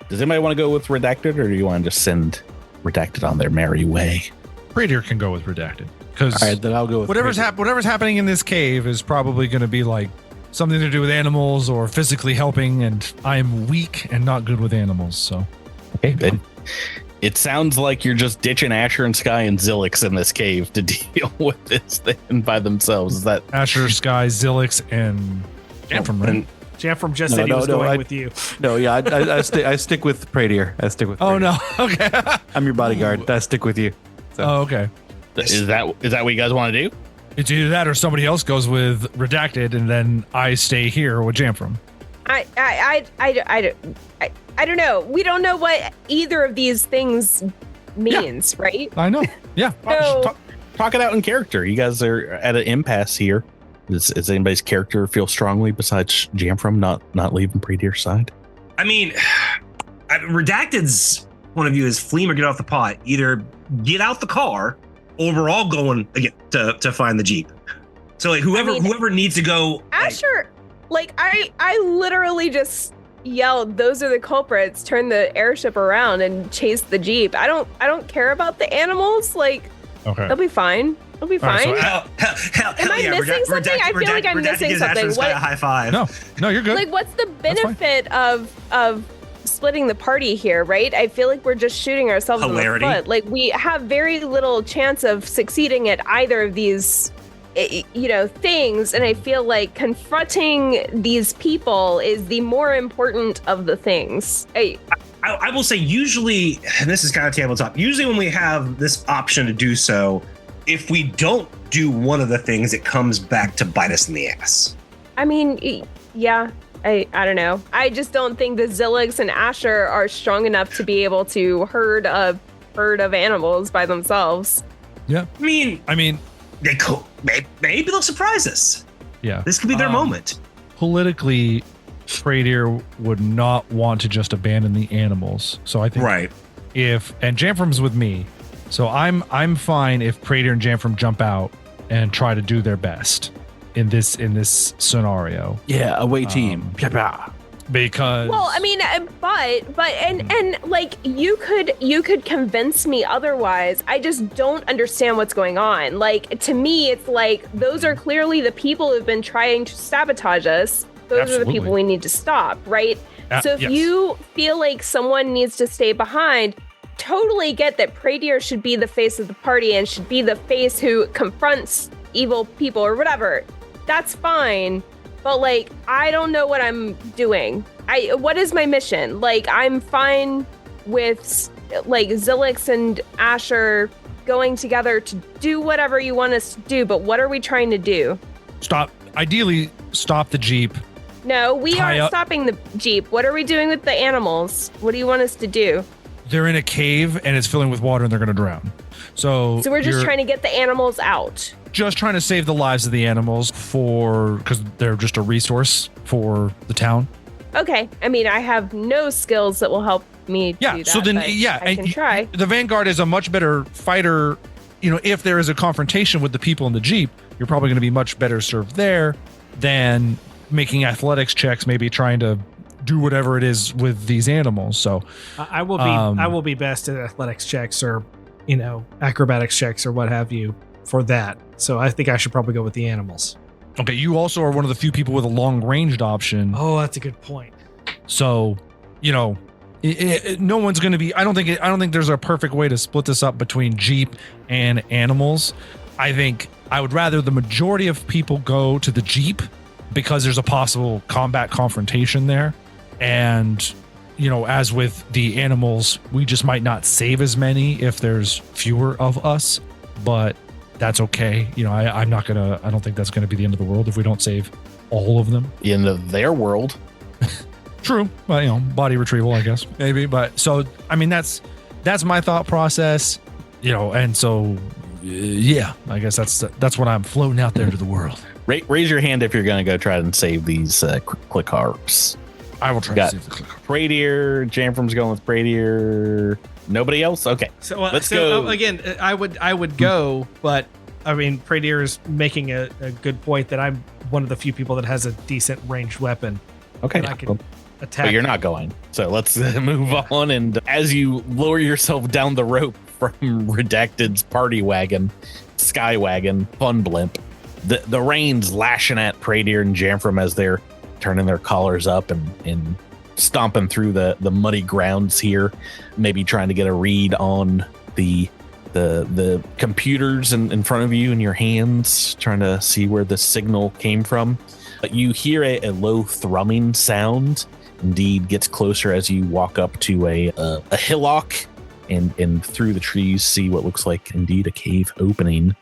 Does anybody want to go with Redacted, or do you want to just send Redacted on their merry way? Pradier can go with Redacted because All right, then I'll go with whatever's happening in this cave is probably going to be like something to do with animals or physically helping, and I'm weak and not good with animals. So Okay, then it sounds like you're just ditching Asher and Sky and Zilix in this cave to deal with this thing by themselves. Is that Asher, Sky, Zilix, and Jamfram, right? And Jamfram just said he was going with you. No, yeah, I stick with Pradier. I stick with. Oh Pradier. no, okay. I'm your bodyguard. I stick with you. So. Oh, okay. is that what you guys want to do? It's either that or somebody else goes with Redacted, and then I stay here with Jamfram. I don't know. We don't know what either of these things means, right? I know. Yeah. So, Talk it out in character. You guys are at an impasse here. Does anybody's character feel strongly besides Jamfram not leaving Predier's side? I mean, Redacted's point of view is flee or get off the pot. Either get out the car, or we're all going again to find the Jeep. So like whoever needs to go. Asher, I literally just yelled, "Those are the culprits! Turn the airship around and chase the Jeep." I don't care about the animals. Like, Okay. they'll be fine. It'll be All right, fine. so Am I missing something? I feel like I'm missing something. What? A high five. No, you're good. Like, what's the benefit of splitting the party here, right? I feel like we're just shooting ourselves Hilarity. in the foot. Like, we have very little chance of succeeding at either of these, things. And I feel like confronting these people is the more important of the things. I will say, usually, and this is kind of tabletop, usually when we have this option to do so, if we don't do one of the things, it comes back to bite us in the ass. I mean, yeah. I don't know. I just don't think the Zilix and Asher are strong enough to be able to herd a herd of animals by themselves. Yeah. I mean, they could. Maybe they'll surprise us. Yeah. This could be their moment. Politically, Praetor would not want to just abandon the animals. So I think Right. and Jamfram's with me, so I'm fine if Praetor and Jamfram jump out and try to do their best in this scenario. Yeah, away team. Because Well, I mean, and like you could convince me otherwise. I just don't understand what's going on. Like, to me, it's like those are clearly the people who've been trying to sabotage us. Those are the Absolutely. people we need to stop, right? So if yes. you feel like someone needs to stay behind, totally get that Praetor should be the face of the party and should be the face who confronts evil people or whatever. That's fine. But, like, I don't know what I'm doing. What is my mission? Like, I'm fine with, like, Zilix and Asher going together to do whatever you want us to do, but what are we trying to do? ideally stop the Jeep. No, we Tie aren't up- stopping the Jeep. What are we doing with the animals? What do you want us to do? They're in a cave and it's filling with water and they're going to drown. So So we're just you're trying to get the animals out. just trying to save the lives of the animals because they're just a resource for the town. Okay. I mean, I have no skills that will help me Yeah. do that. So then, but yeah, I can and try. The Vanguard is a much better fighter. You know, if there is a confrontation with the people in the Jeep, you're probably going to be much better served there than making athletics checks, maybe trying to do whatever it is with these animals. So I will be best at athletics checks or, acrobatics checks or what have you for that. So I think I should probably go with the animals. okay, you also are one of the few people with a long ranged option. Oh, that's a good point. So, no one's going to be. I don't think there's a perfect way to split this up between Jeep and animals. I think I would rather the majority of people go to the Jeep because there's a possible combat confrontation there. And, as with the animals, we just might not save as many if there's fewer of us, but that's okay. I don't think that's going to be the end of the world if we don't save all of them. The end of their world. True. Well, body retrieval, I guess, maybe. But so, I mean, that's my thought process, and so, yeah, I guess that's what I'm floating out there to the world. Raise your hand if you're going to go try and save these click harps. I will try to save the click harp. Praetor, Jamfram's going with Praetor. Nobody else? Okay. So Let's go. Again, I would go, but I mean, Praetor is making a good point that I'm one of the few people that has a decent ranged weapon. Okay. And I can attack. But you're not going. So let's move on. And as you lower yourself down the rope from Redacted's party wagon, Sky Wagon, Fun Blimp, the rain's lashing at Praetor and Jamfram as they're turning their collars up and stomping through the muddy grounds here, maybe trying to get a read on the computers in front of you in your hands, trying to see where the signal came from. But you hear a low thrumming sound. Indeed, gets closer as you walk up to a hillock and through the trees see what looks like indeed a cave opening.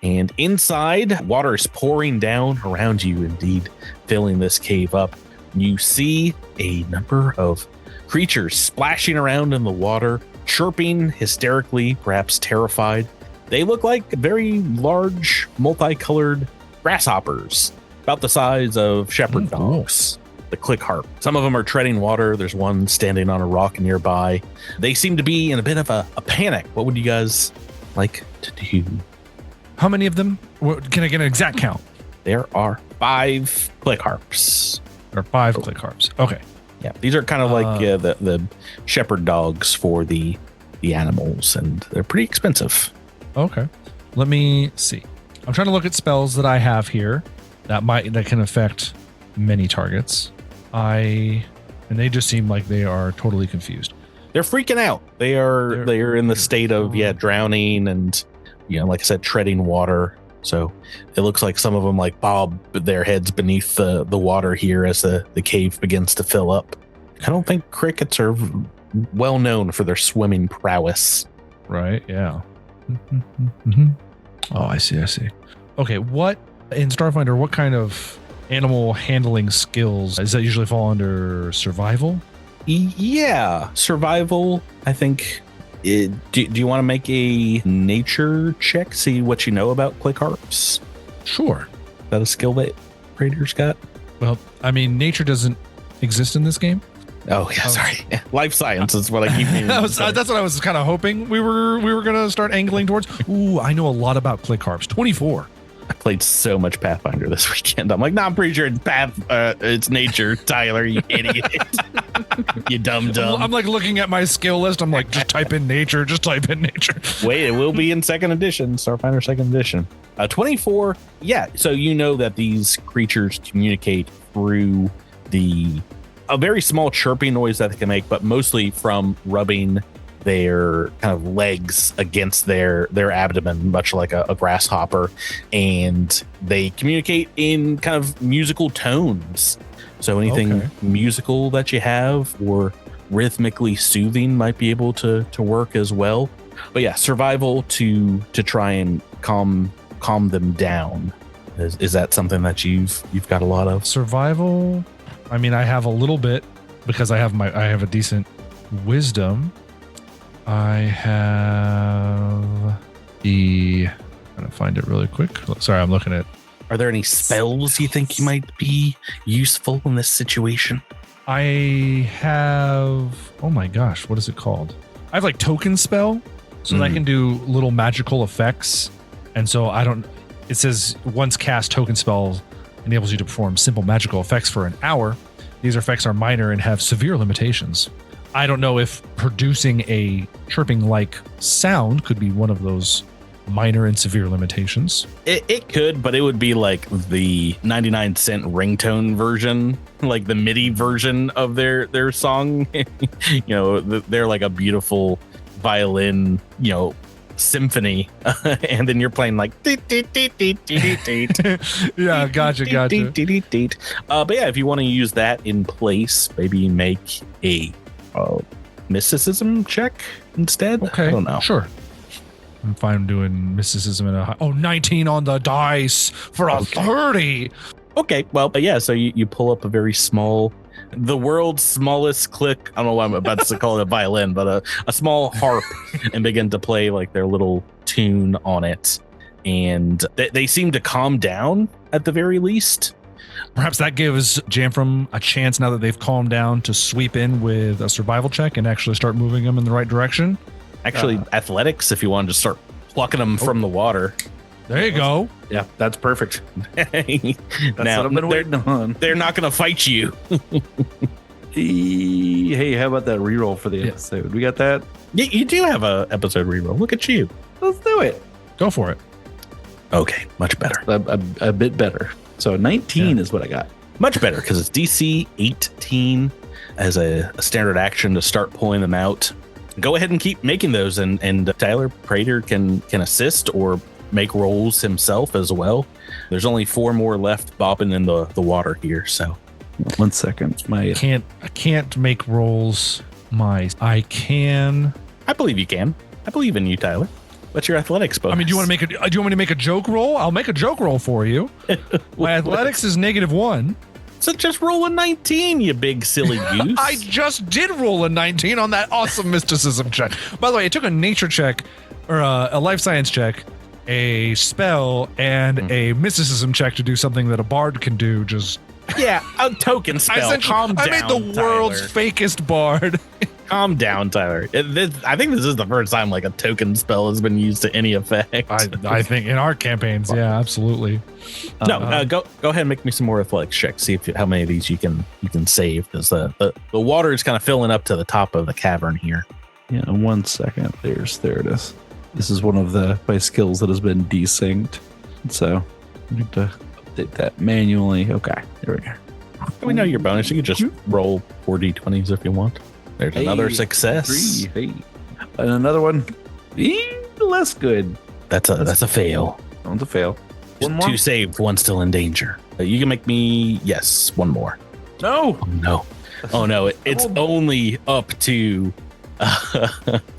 And inside, water is pouring down around you, indeed, filling this cave up. You see a number of creatures splashing around in the water, chirping hysterically, perhaps terrified. They look like very large, multicolored grasshoppers, about the size of shepherd dogs. The click harp. Some of them are treading water. There's one standing on a rock nearby. They seem to be in a bit of a panic. What would you guys like to do? How many of them? Can I get an exact count? There are 5 click harps. There are 5 click harps. Okay. Yeah, these are kind of like the shepherd dogs for the animals, and they're pretty expensive. Okay. Let me see. I'm trying to look at spells that I have here that can affect many targets. And they just seem like they are totally confused. They're freaking out. They are in the state of drowning and like I said, treading water. So it looks like some of them like bob their heads beneath the water here as the cave begins to fill up. I don't think crickets are well known for their swimming prowess. Right, yeah. Oh, I see. Okay, what in Starfinder, what kind of animal handling skills does that usually fall under? Survival? Yeah, survival. I think. Do you want to make a nature check? See what you know about clay carps? Sure. Is that a skill that Raiders got? Well, I mean, nature doesn't exist in this game. Oh yeah, sorry. Life science is what I keep meaning. That's what I was kind of hoping we were gonna start angling towards. Ooh, I know a lot about clay carps. 24. I played so much Pathfinder this weekend. I'm like, no, I'm pretty sure it's nature, Tyler, you idiot. You dumb. I'm like looking at my skill list. I'm like, just type in nature. Wait, it will be in second edition, Starfinder second edition. 24. Yeah. So you know that these creatures communicate through a very small chirping noise that they can make, but mostly from rubbing their kind of legs against their abdomen, much like a grasshopper, and they communicate in kind of musical tones. So anything musical that you have or rhythmically soothing might be able to work as well. But yeah, survival to try and calm them down. Is that something that you've got a lot of? Survival? I mean, I have a little bit because I have a decent wisdom. I have I'm gonna find it really quick. Sorry, I'm looking at. Are there any spells you think you might be useful in this situation? I have. Oh my gosh, what is it called? I have like token spell, so that I can do little magical effects, and so it says once cast token spell enables you to perform simple magical effects for an hour. These effects are minor and have severe limitations. I don't know if producing a chirping-like sound could be one of those minor and severe limitations. It could, but it would be like the 99-cent ringtone version, like the MIDI version of their song. They're like a beautiful violin, symphony, and then you're playing like yeah, gotcha. But yeah, if you want to use that in place, maybe make a mysticism check instead. Okay, I don't know. Sure, I'm fine doing mysticism in a 19 on the dice for a 30. Okay, well, but yeah, so you pull up a very small, the world's smallest click. I don't know why I'm about to call it a violin, but a small harp, and begin to play like their little tune on it. And they seem to calm down at the very least. Perhaps that gives Jamfram a chance, now that they've calmed down, to sweep in with a survival check and actually start moving them in the right direction. Actually, athletics, if you wanted to start plucking them from the water. There you go. Yeah, that's perfect. That's what I've been waiting on. They're not going to fight you. Hey, how about that reroll for the episode? We got that? Yeah, you do have a episode reroll. Look at you. Let's do it. Go for it. Okay, much better. A bit better. So 19 is what I got. Much better, because it's DC 18 as a standard action to start pulling them out. Go ahead and keep making those, and Tyler Prater can assist or make rolls himself as well. There's only 4 more left bobbing in the water here, so 1 second. I can't make rolls. I can. I believe you can. I believe in you, Tyler. What's your athletics bonus? I mean, do you want me to make a joke roll? I'll make a joke roll for you. My athletics is -1. So just roll a 19, you big silly goose. I just did roll a 19 on that awesome mysticism check. By the way, I took a nature check, or a life science check, a spell, and a mysticism check to do something that a bard can do. Just a token spell. Calm down, I made the world's fakest bard. Calm down, Tyler. I think this is the first time like a token spell has been used to any effect. I think in our campaigns, yeah, absolutely. No, go ahead and make me some more athletics checks. See how many of these you can save, because the water is kind of filling up to the top of the cavern here. Yeah, 1 second. There it is. This is one of my skills that has been desynced. So I need to update that manually. Okay, there we go. We know your bonus. You can just roll 4d20s if you want. There's another success. 3. Hey. And another one. Less good. That's a fail. That one's a fail. One more? 2 saved, 1 still in danger. You can make me, yes, 1 more. No. Oh, no. Oh, no. It's only up to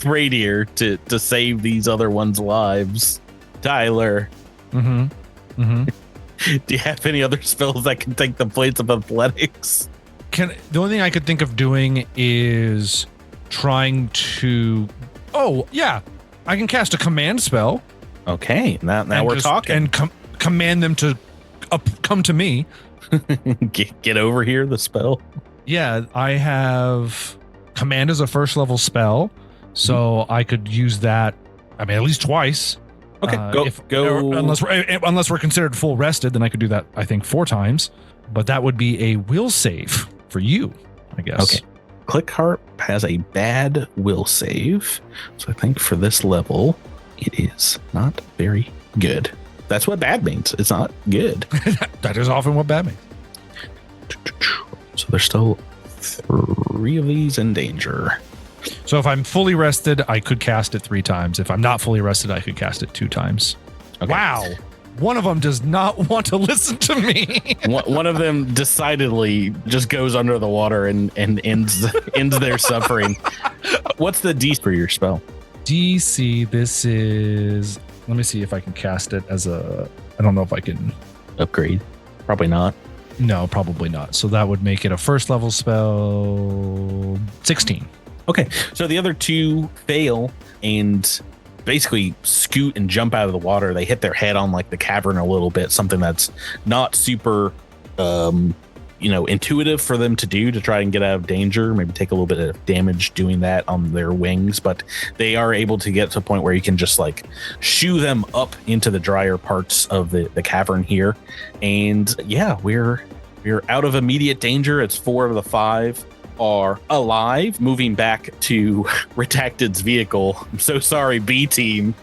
Radier to save these other ones' lives. Tyler. Mm-hmm. Mm-hmm. Do you have any other spells that can take the place of athletics? The only thing I could think of doing is trying to. Oh, yeah. I can cast a command spell. Okay. Now we're talking. And command them to come to me. Get over here, the spell. Yeah, I have command as a first level spell, so I could use that. I mean, at least twice. Okay, go. Unless we're considered full rested, then I could do that. I think 4 times, but that would be a will save for you, I guess. Okay. Clickharp has a bad will save, so I think for this level, it is not very good. That's what bad means. It's not good. That is often what bad means. So there's still 3 of these in danger. So if I'm fully rested, I could cast it 3 times. If I'm not fully rested, I could cast it 2 times. Okay. Wow. One of them does not want to listen to me. One of them decidedly just goes under the water and ends their suffering. What's the DC for your spell? DC, this is... Let me see if I can cast it as a... I don't know if I can... Upgrade? Probably not. No, probably not. So that would make it a first level spell 16. Okay, so the other 2 fail and basically scoot and jump out of the water. They hit their head on like the cavern a little bit, something that's not super intuitive for them to do to try and get out of danger, maybe take a little bit of damage doing that on their wings, but they are able to get to a point where you can just like shoo them up into the drier parts of the cavern here. And yeah, we're out of immediate danger. It's 4 of the 5 are alive, moving back to Redacted's vehicle. I'm so sorry, B team,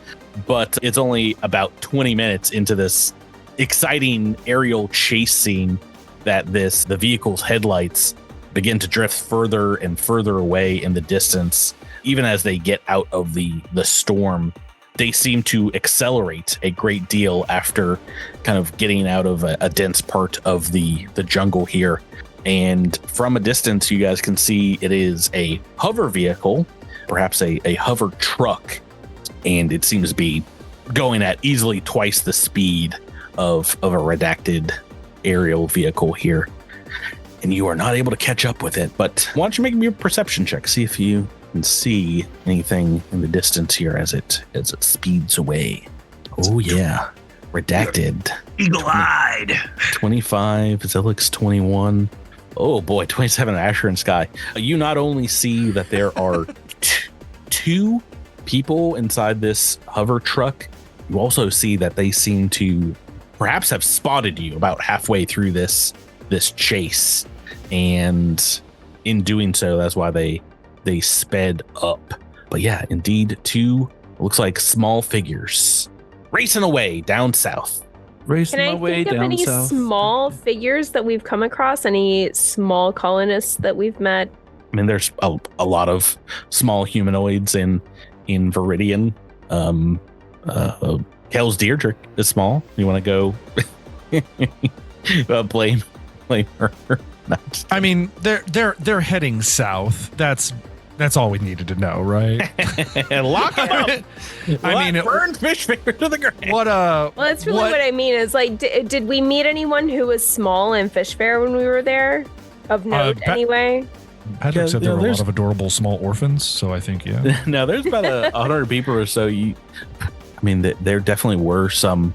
but it's only about 20 minutes into this exciting aerial chase scene that the vehicle's headlights begin to drift further and further away in the distance. Even as they get out of the storm, they seem to accelerate a great deal after kind of getting out of a dense part of the jungle here. And from a distance, you guys can see it is a hover vehicle, perhaps a hover truck, and it seems to be going at easily twice the speed of a Redacted aerial vehicle here. And you are not able to catch up with it, but why don't you make me a perception check, see if you can see anything in the distance here as it speeds away. Oh yeah, Redacted. Eagle-eyed. 25, Zilix 21. Oh boy, 27 Asher and Sky. You not only see that there are 2 people inside this hover truck, you also see that they seem to perhaps have spotted you about halfway through this chase. And in doing so, that's why they sped up. But yeah, indeed, 2 looks like small figures racing away down south. Racing Can my I way think of down any south. small figures that we've come across? Any small colonists that we've met? I mean, there's a lot of small humanoids in Viridian. Kel's Deirdre is small. You want to go blame her? Not. I mean, they're heading south. That's all we needed to know, right? Lock them up. I mean, burn fish finger to the ground. Well, that's really what I mean. Is like, did we meet anyone who was small in Fish Fair when we were there? Of note, anyway. Patrick said there were a lot of adorable small orphans, so I think No, there's about 100 people or so. There definitely were some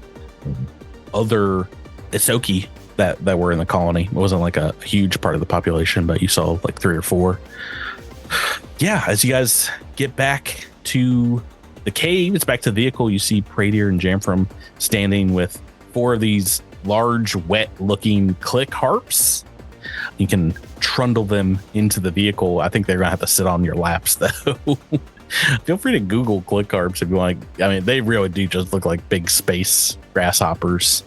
other Isoki that were in the colony. It wasn't like a huge part of the population, but you saw like 3 or 4. Yeah, as you guys get back to the cave, it's back to the vehicle. You see Pradier and Jamfram standing with 4 of these large, wet-looking click harps. You can trundle them into the vehicle. I think they're gonna have to sit on your laps, though. Feel free to Google click harps if you want. I mean, they really do just look like big space grasshoppers.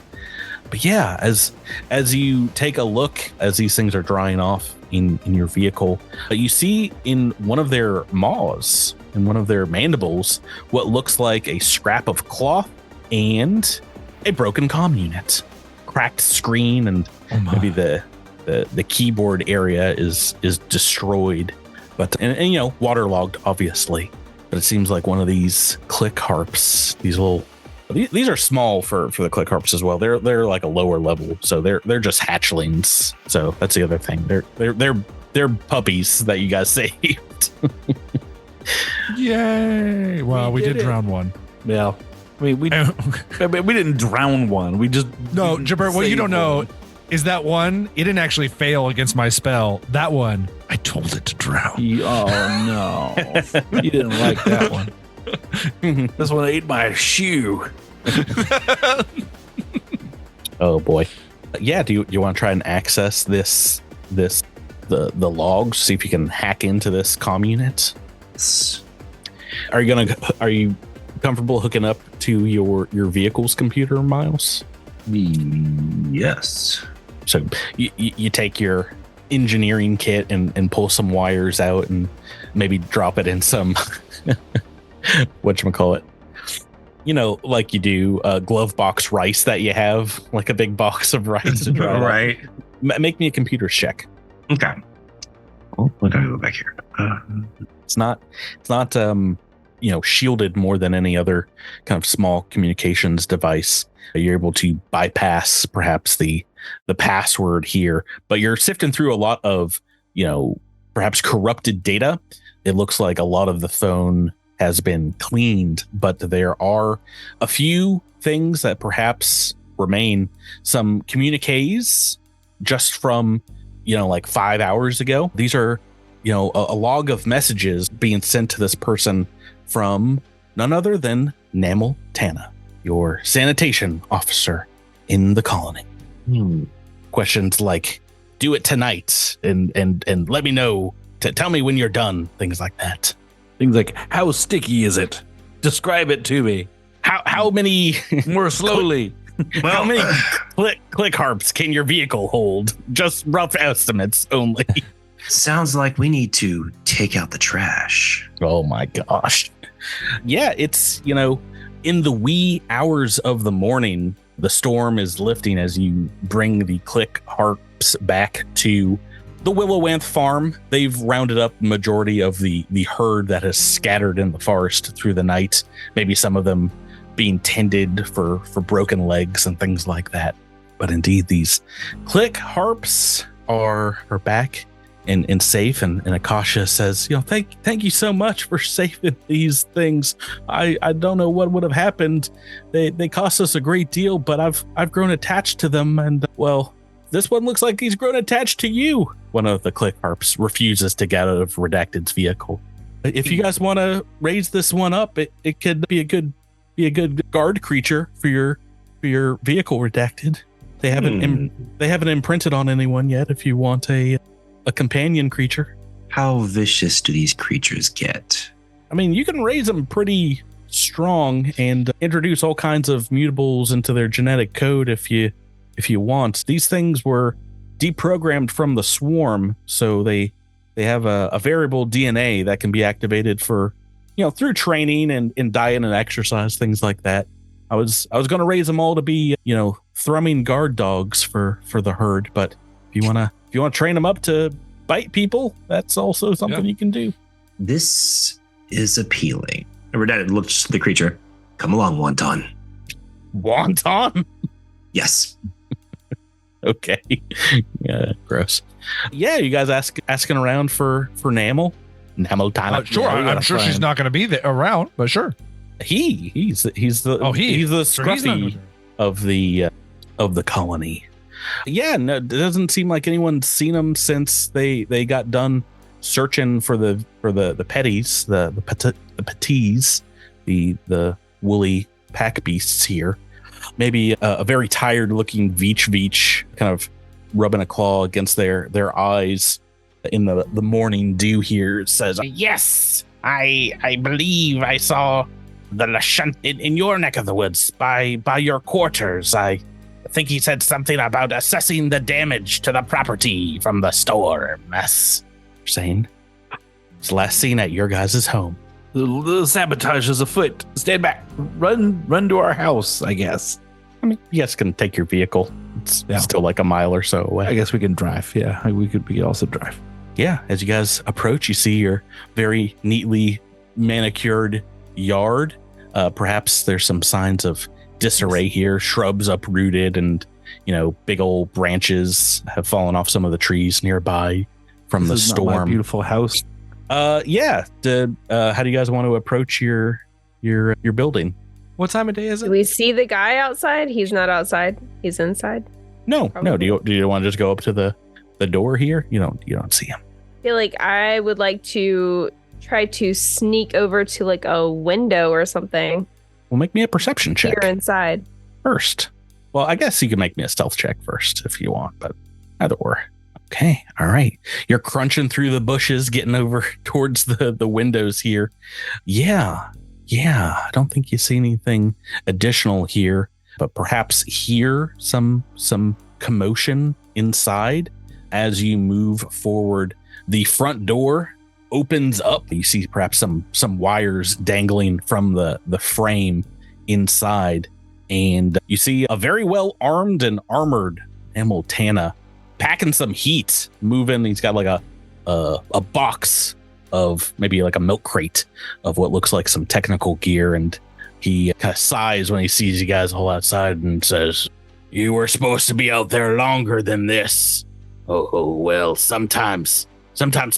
But yeah, as you take a look as these things are drying off in your vehicle, you see in one of their maws, in one of their mandibles, what looks like a scrap of cloth and a broken comm unit, cracked screen, and maybe the keyboard area is destroyed, but and you know, waterlogged, obviously. But it seems like one of these click harps, these are small for the click harps as well. They're like a lower level, so they're just hatchlings. So that's the other thing. They're puppies that you guys saved. Yay! Well, we did drown one. Yeah. I mean, we didn't drown one. We just no, Jabber. What you don't know is that one. It didn't actually fail against my spell. That one, I told it to drown. Oh no, you didn't like that one. This one ate my shoe. Oh boy. Yeah. Do you want to try and access the logs? See if you can hack into this comm unit. Are you comfortable hooking up to your vehicle's computer, Miles? Yes. So you take your engineering kit and pull some wires out and maybe drop it in some whatchamacallit, you know, like you do glove box rice that you have, like a big box of rice to dry. Right. Make me a computer check. Okay. Oh, I gotta go back here. It's not you know, shielded more than any other kind of small communications device. You're able to bypass perhaps the password here, but you're sifting through a lot of, you know, perhaps corrupted data. It looks like a lot of the phone has been cleaned, but there are a few things that perhaps remain. Some communiques just from, you know, like 5 hours ago. These are, you know, a log of messages being sent to this person from none other than Namel Tana, your sanitation officer in the colony. Questions like, do it tonight and let me know, tell me when you're done, things like that. Things like, how sticky is it? Describe it to me. How many more slowly? How many click harps can your vehicle hold? Just rough estimates only. Sounds like we need to take out the trash. Oh my gosh. Yeah, it's, you know, in the wee hours of the morning, the storm is lifting as you bring the click harps back to the Willowanth farm. They've rounded up the majority of the herd that has scattered in the forest through the night. Maybe some of them being tended for broken legs and things like that. But indeed, these click harps are back and safe. And Akasha says, you know, thank you so much for saving these things. I don't know what would have happened. They cost us a great deal, but I've grown attached to them. And well, this one looks like he's grown attached to you. One of the click harps refuses to get out of Redacted's vehicle. If you guys want to raise this one up, it could be a good guard creature for your vehicle, Redacted. They haven't imprinted on anyone yet. If you want a companion creature. How vicious do these creatures get? I mean, you can raise them pretty strong and introduce all kinds of mutables into their genetic code if you want. These things were deprogrammed from the swarm, so they have a variable DNA that can be activated for, you know, through training and diet and exercise, things like that. I was going to raise them all to be, you know, thrumming guard dogs for the herd, but if you want to train them up to bite people, that's also something you can do. This is appealing. Redacted looks at the creature. Come along, Wonton. Wonton? Yes. Okay. Yeah, gross. Yeah, you guys asking around for Namel? Namel Tana. Sure, I'm sure she's not going to be there around, but sure. He's the scruffy of the colony. Yeah, no, it doesn't seem like anyone's seen him since they got done searching for the petties, the petties, the woolly pack beasts here. Maybe a very tired looking Veech kind of rubbing a claw against their eyes in the morning dew here says, yes, I believe I saw the Lashant in your neck of the woods by your quarters. I think he said something about assessing the damage to the property from the storm. That's saying it's last seen at your guys' home. The sabotage is afoot. Stand back. Run to our house, I guess. I mean, you guys can take your vehicle. It's still like a mile or so away. I guess we can drive. Yeah, we could also drive. Yeah, as you guys approach, you see your very neatly manicured yard. Perhaps there's some signs of disarray here, shrubs uprooted, and big old branches have fallen off some of the trees nearby from the storm. Not my beautiful house. Yeah. How do you guys want to approach your building? What time of day is Do it? we see the guy outside? He's not outside. He's inside. No. Probably. Do you want to just go up to the door here? You don't see him. I feel like I would like to try to sneak over to like a window or something. Well, make me a perception check Here inside. first. Well, I guess you can make me a stealth check first if you want, but either or. Okay. All right. You're crunching through the bushes, getting over towards the windows here. Yeah. I don't think you see anything additional here, but perhaps hear some commotion inside as you move forward. The front door opens up. You see perhaps some wires dangling from the frame inside, and you see a very well armed and armored Hamiltana packing some heat, moving. He's got like a box of maybe like a milk crate of what looks like some technical gear, and he kind of sighs when he sees you guys all outside and says, "You were supposed to be out there longer than this." Oh well, sometimes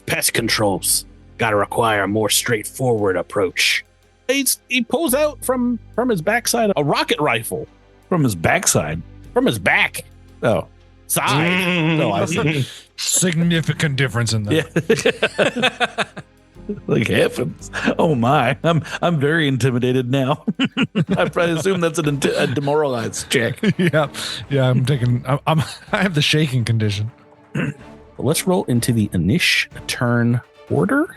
pest controls gotta require a more straightforward approach. He pulls out from his backside a rocket rifle. From his backside? From his back. Oh. Side. No, I see. Significant difference in that. Yeah. Like heavens. Oh my. I'm very intimidated now. I probably assume that's a demoralized check. Yeah. I have the shaking condition. Let's roll into the turn order.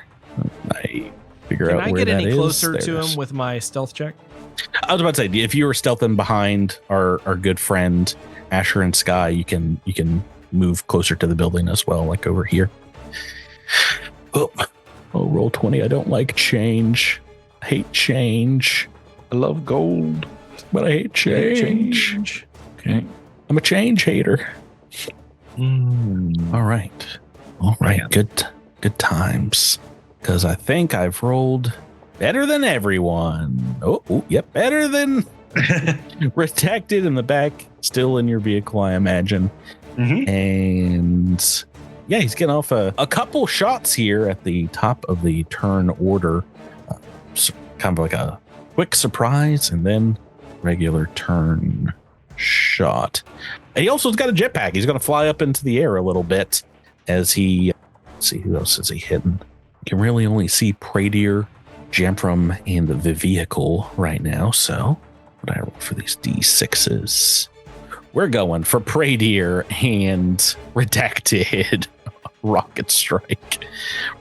I figure Can out I where get that any is. closer There to it is. him with my stealth check? I was about to say, if you were stealthing behind our good friend Asher and Sky, you can move closer to the building as well, like over here. Oh, roll 20. I don't like change. I hate change. I love gold, but I hate change. Okay. I'm a change hater. All right. Good times. Because I think I've rolled better than everyone. Yep, better than Redacted in the back, still in your vehicle, I imagine. Mm-hmm. And yeah, he's getting off a couple shots here at the top of the turn order. Kind of like a quick surprise and then regular turn shot. And he also's got a jetpack. He's going to fly up into the air a little bit as he... Let's see, who else is he hitting? You can really only see Pradier, Jamfram, and the vehicle right now. So what I roll for these D6s? We're going for Pradier and Redacted. Rocket strike.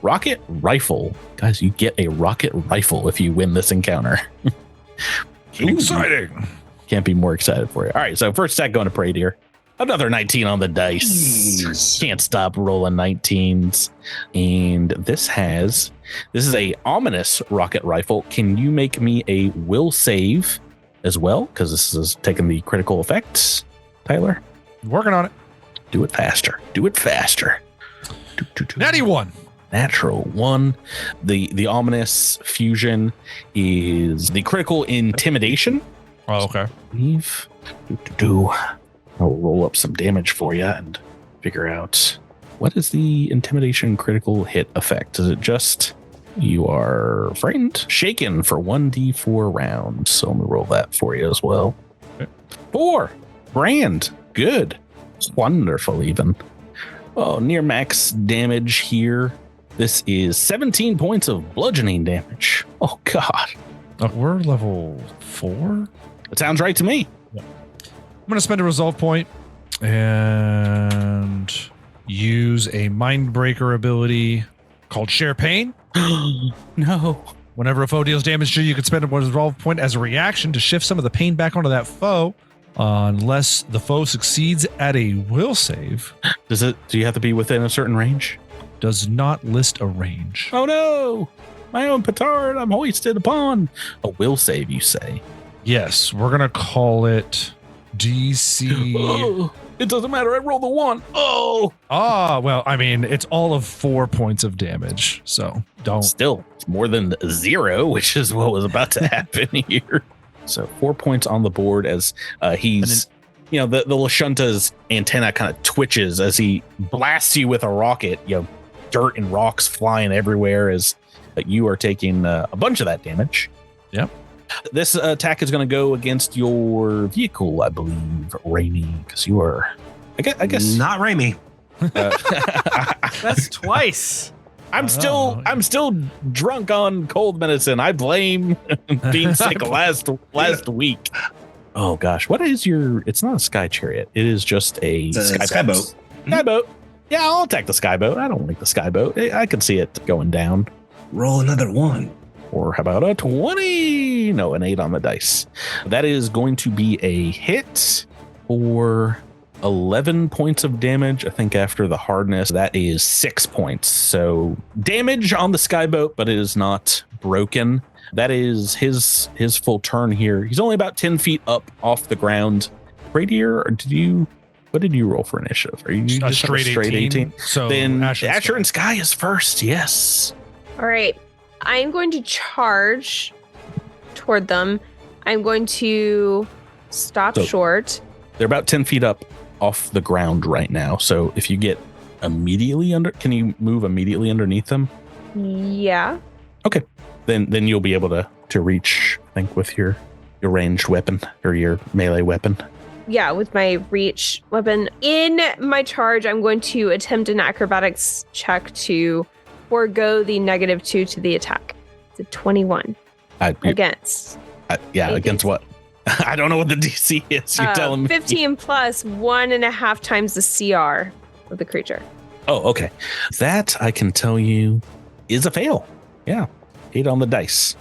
Rocket rifle. Guys, you get a rocket rifle if you win this encounter. Exciting. Can't be more excited for you. All right, so first attack going to Pradier. Another 19 on the dice. Can't stop rolling 19s. And this is a ominous rocket rifle. Can you make me a will save as well? Because this is taking the critical effects, Tyler. Working on it. Do it faster. Natty 1. Natural 1. The ominous fusion is the critical intimidation. Oh, okay. I'll roll up some damage for you and figure out what is the intimidation critical hit effect. Is it just you are frightened, shaken for 1d4 rounds? So let me roll that for you as well. Okay. 4. Brand. Good. Wonderful even. Oh, near max damage here. This is 17 points of bludgeoning damage. Oh, God. We're level 4? It sounds right to me. I'm going to spend a resolve point and use a mind breaker ability called Share Pain. No. Whenever a foe deals damage to you, you can spend a resolve point as a reaction to shift some of the pain back onto that foe, unless the foe succeeds at a will save. Do you have to be within a certain range? Does not list a range. Oh no! My own petard, I'm hoisted upon. A will save, you say? Yes, we're gonna call it DC. Oh, it doesn't matter. I rolled a 1. Oh! Well, I mean, it's all of 4 points of damage, so don't. Still, it's more than 0, which is what was about to happen here. So 4 points on the board as he's, the Lashunta's antenna kind of twitches as he blasts you with a rocket. Dirt and rocks flying everywhere as you are taking a bunch of that damage. Yep. This attack is going to go against your vehicle, I believe, Raimi, because you are, I guess, not Raimi. That's twice. I'm still drunk on cold medicine. I blame being sick last week. Oh gosh, what is your? It's not a sky chariot. It is just a skyboat. Skyboat. Yeah, I'll attack the skyboat. I don't like the skyboat. I can see it going down. Roll another 1. Or how about a 20? No, an 8 on the dice. That is going to be a hit for 11 points of damage. I think after the hardness, that is 6 points. So damage on the skyboat, but it is not broken. That is his full turn here. He's only about 10 feet up off the ground. Radier, or what did you roll for initiative? Are you a straight 18? So then Asher and Sky is first. Yes. All right. I'm going to charge toward them. I'm going to stop short. They're about 10 feet up off the ground right now. So if you get immediately can you move immediately underneath them? Yeah. Okay. Then you'll be able to reach, I think, with your ranged weapon or your melee weapon. Yeah, with my reach weapon. In my charge, I'm going to attempt an acrobatics check to forego the -2 to the attack. It's a 21 against. Against what? I don't know what the DC is. You're telling me. 15 plus 1.5 times the CR of the creature. Oh, okay. That I can tell you is a fail. Yeah. 8 on the dice.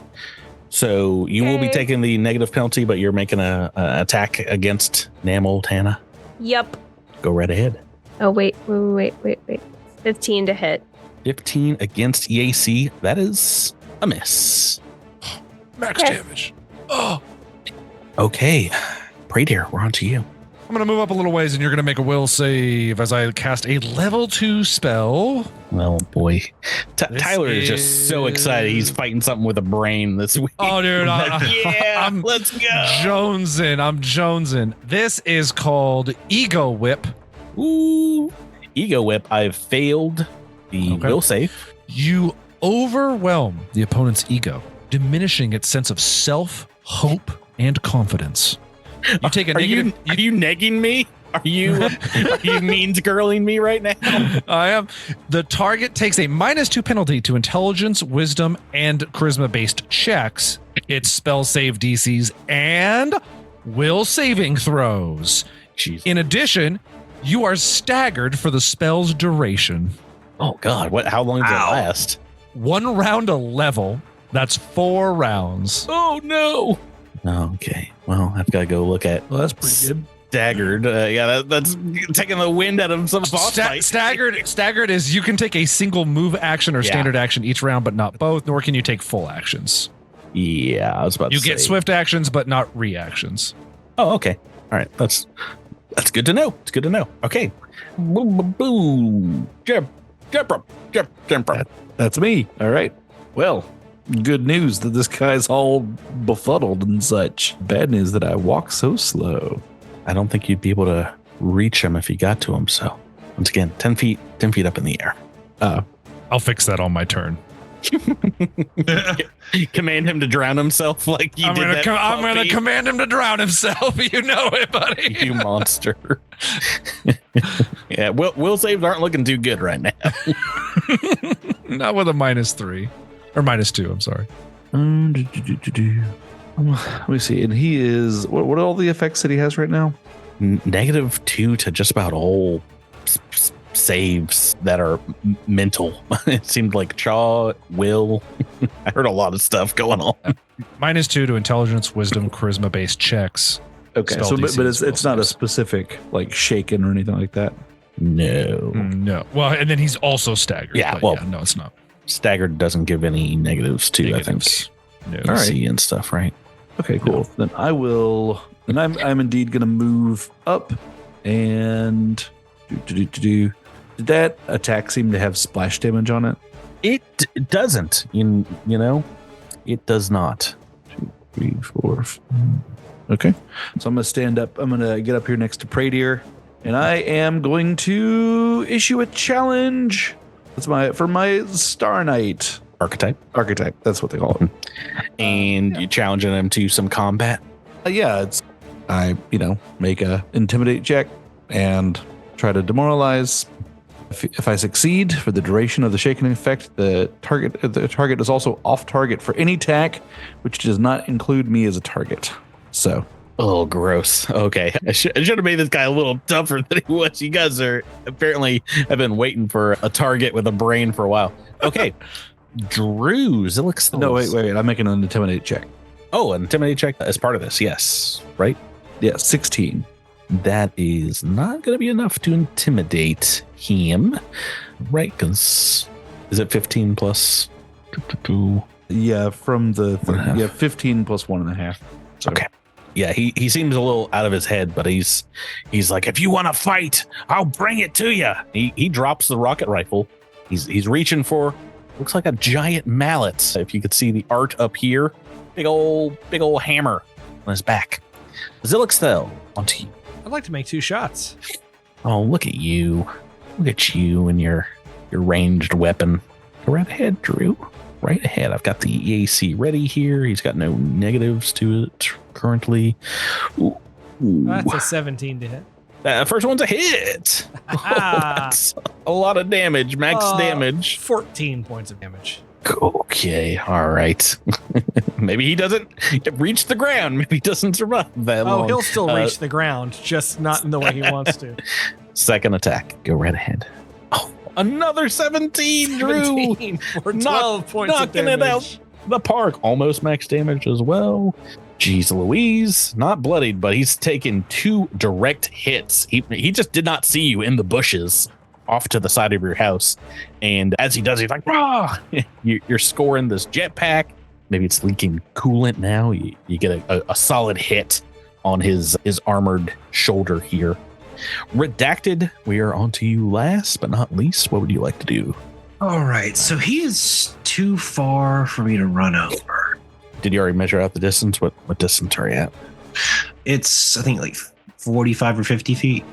So you will be taking the negative penalty, but you're making a attack against Namel Tana. Yep. Go right ahead. Oh, wait. 15 to hit. 15 against EAC. That is a miss. Max damage. Oh. Okay. Pray dear, we're on to you. I'm going to move up a little ways, and you're going to make a will save as I cast a level 2 spell. Well, boy. Tyler is just so excited. He's fighting something with a brain this week. Oh, dude. Let's go. I'm jonesing. This is called Ego Whip. Ooh. Ego Whip. I've failed the will save. You overwhelm the opponent's ego, diminishing its sense of self, hope, and confidence. You take a negative. Are you negging me? Are you means girling me right now? I am. The target takes a -2 penalty to intelligence, wisdom, and charisma-based checks, its spell save DCs, and will saving throws. Jeez. In addition, you are staggered for the spell's duration. Oh God! How long does it last? 1 round a level. That's 4 rounds. Oh no! Okay. Well, I've got to go look at. Well, that's pretty good. Staggered. That's taking the wind out of some boss fight. Staggered is you can take a single move action or standard action each round, but not both, nor can you take full actions. Yeah, I was about to say. You get swift actions, but not reactions. Oh, okay. All right. That's good to know. It's good to know. Okay. Boom. Jump. That's me. All right. Well, good news that this guy's all befuddled and such. Bad news that I walk so slow. I don't think you'd be able to reach him if you got to him. So once again, 10 feet up in the air. I'll fix that on my turn. Command him to drown himself like you did. I'm going to command him to drown himself. You know it, buddy. You monster. Yeah, will saves aren't looking too good right now. Not with a -3 or -2. I'm sorry. Let me see. And he is what are all the effects that he has right now? -2 to just about all saves that are mental. It seemed like Chaw, Will. I heard a lot of stuff going on. -2 to intelligence, wisdom, charisma based checks. Okay, Spell so DC but as it's well, not a saves. specific like shaken or anything like that. No. No. Well, and then he's also staggered. Yeah, but well- no, it's not. Staggered doesn't give any negatives to, Negatives. No. I think. All right. DC and stuff, right? Okay, cool. Then I will. Then I'm indeed going to move up and do. Did that attack seem to have splash damage on it? It doesn't. You know, it does not. 2, 3, 4. 5. Okay, so I'm going to stand up. I'm going to get up here next to Pradier, and I am going to issue a challenge. That's for my Star Knight Archetype. archetype. That's what they call it. And you challenging him to some combat. Yeah, I make a intimidate check and try to demoralize. If I succeed for the duration of the shaken effect, the target is also off target for any attack, which does not include me as a target. So Oh, gross. Okay. I should have made this guy a little tougher than he was. You guys are apparently have been waiting for a target with a brain for a while. Okay. Drew, Zilix. no, wait. I'm making an intimidate check. Oh, an intimidate check as part of this. Yes. Right. Yeah, 16. That is not going to be enough to intimidate him. Right. Because is it 15 plus 2? Yeah, from the 1.5. 15 plus 1.5. So. Okay. Yeah, he seems a little out of his head, but he's like, if you want to fight, I'll bring it to you. He drops the rocket rifle. He's reaching for, looks like a giant mallet. If you could see the art up here, big old hammer on his back. Zilixthel, onto you. I'd like to make 2 shots. Oh, look at you. Look at you and your ranged weapon. Go right ahead, Drew. Right ahead. I've got the EAC ready here. He's got no negatives to it currently. Ooh. That's a 17 to hit. First one's a hit. That's a lot of damage. Max damage. 14 points of damage. Okay. All right. Maybe he doesn't reach the ground. Maybe he doesn't survive that long. Oh, he'll still reach the ground, just not in the way he wants to. Second attack. Go right ahead. Oh, another 17, Drew. 17 for 12 points of knocking damage. it out the park. Almost max damage as well. Jeez Louise. Not bloodied, but he's taken 2 direct hits. He just did not see you in the bushes off to the side of your house. And as he does, he's like, "Rah!" You're scoring this jetpack. Maybe it's leaking coolant now. You get a solid hit on his armored shoulder here. Redacted, we are on to you last but not least. What would you like to do? All right, so he is too far for me to run over. Did you already measure out the distance? What distance are you at? It's, I think, like 45 or 50 feet.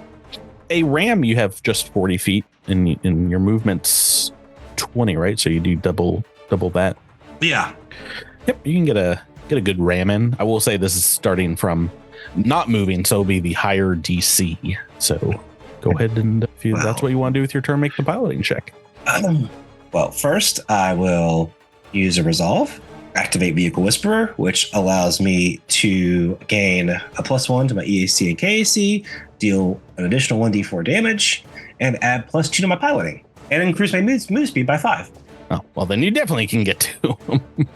A ram, you have just 40 feet, and your movement's 20, right? So you do double that. Yeah. Yep, you can get a good ram in. I will say this is starting from not moving, so it'll be the higher DC. So go ahead and if that's what you want to do with your turn, make the piloting check. Well, first I will use a resolve, activate Vehicle Whisperer, which allows me to gain a +1 to my EAC and KAC, deal an additional 1d4 damage, and add +2 to my piloting, and increase my move speed by 5. Oh, well, then you definitely can get to him.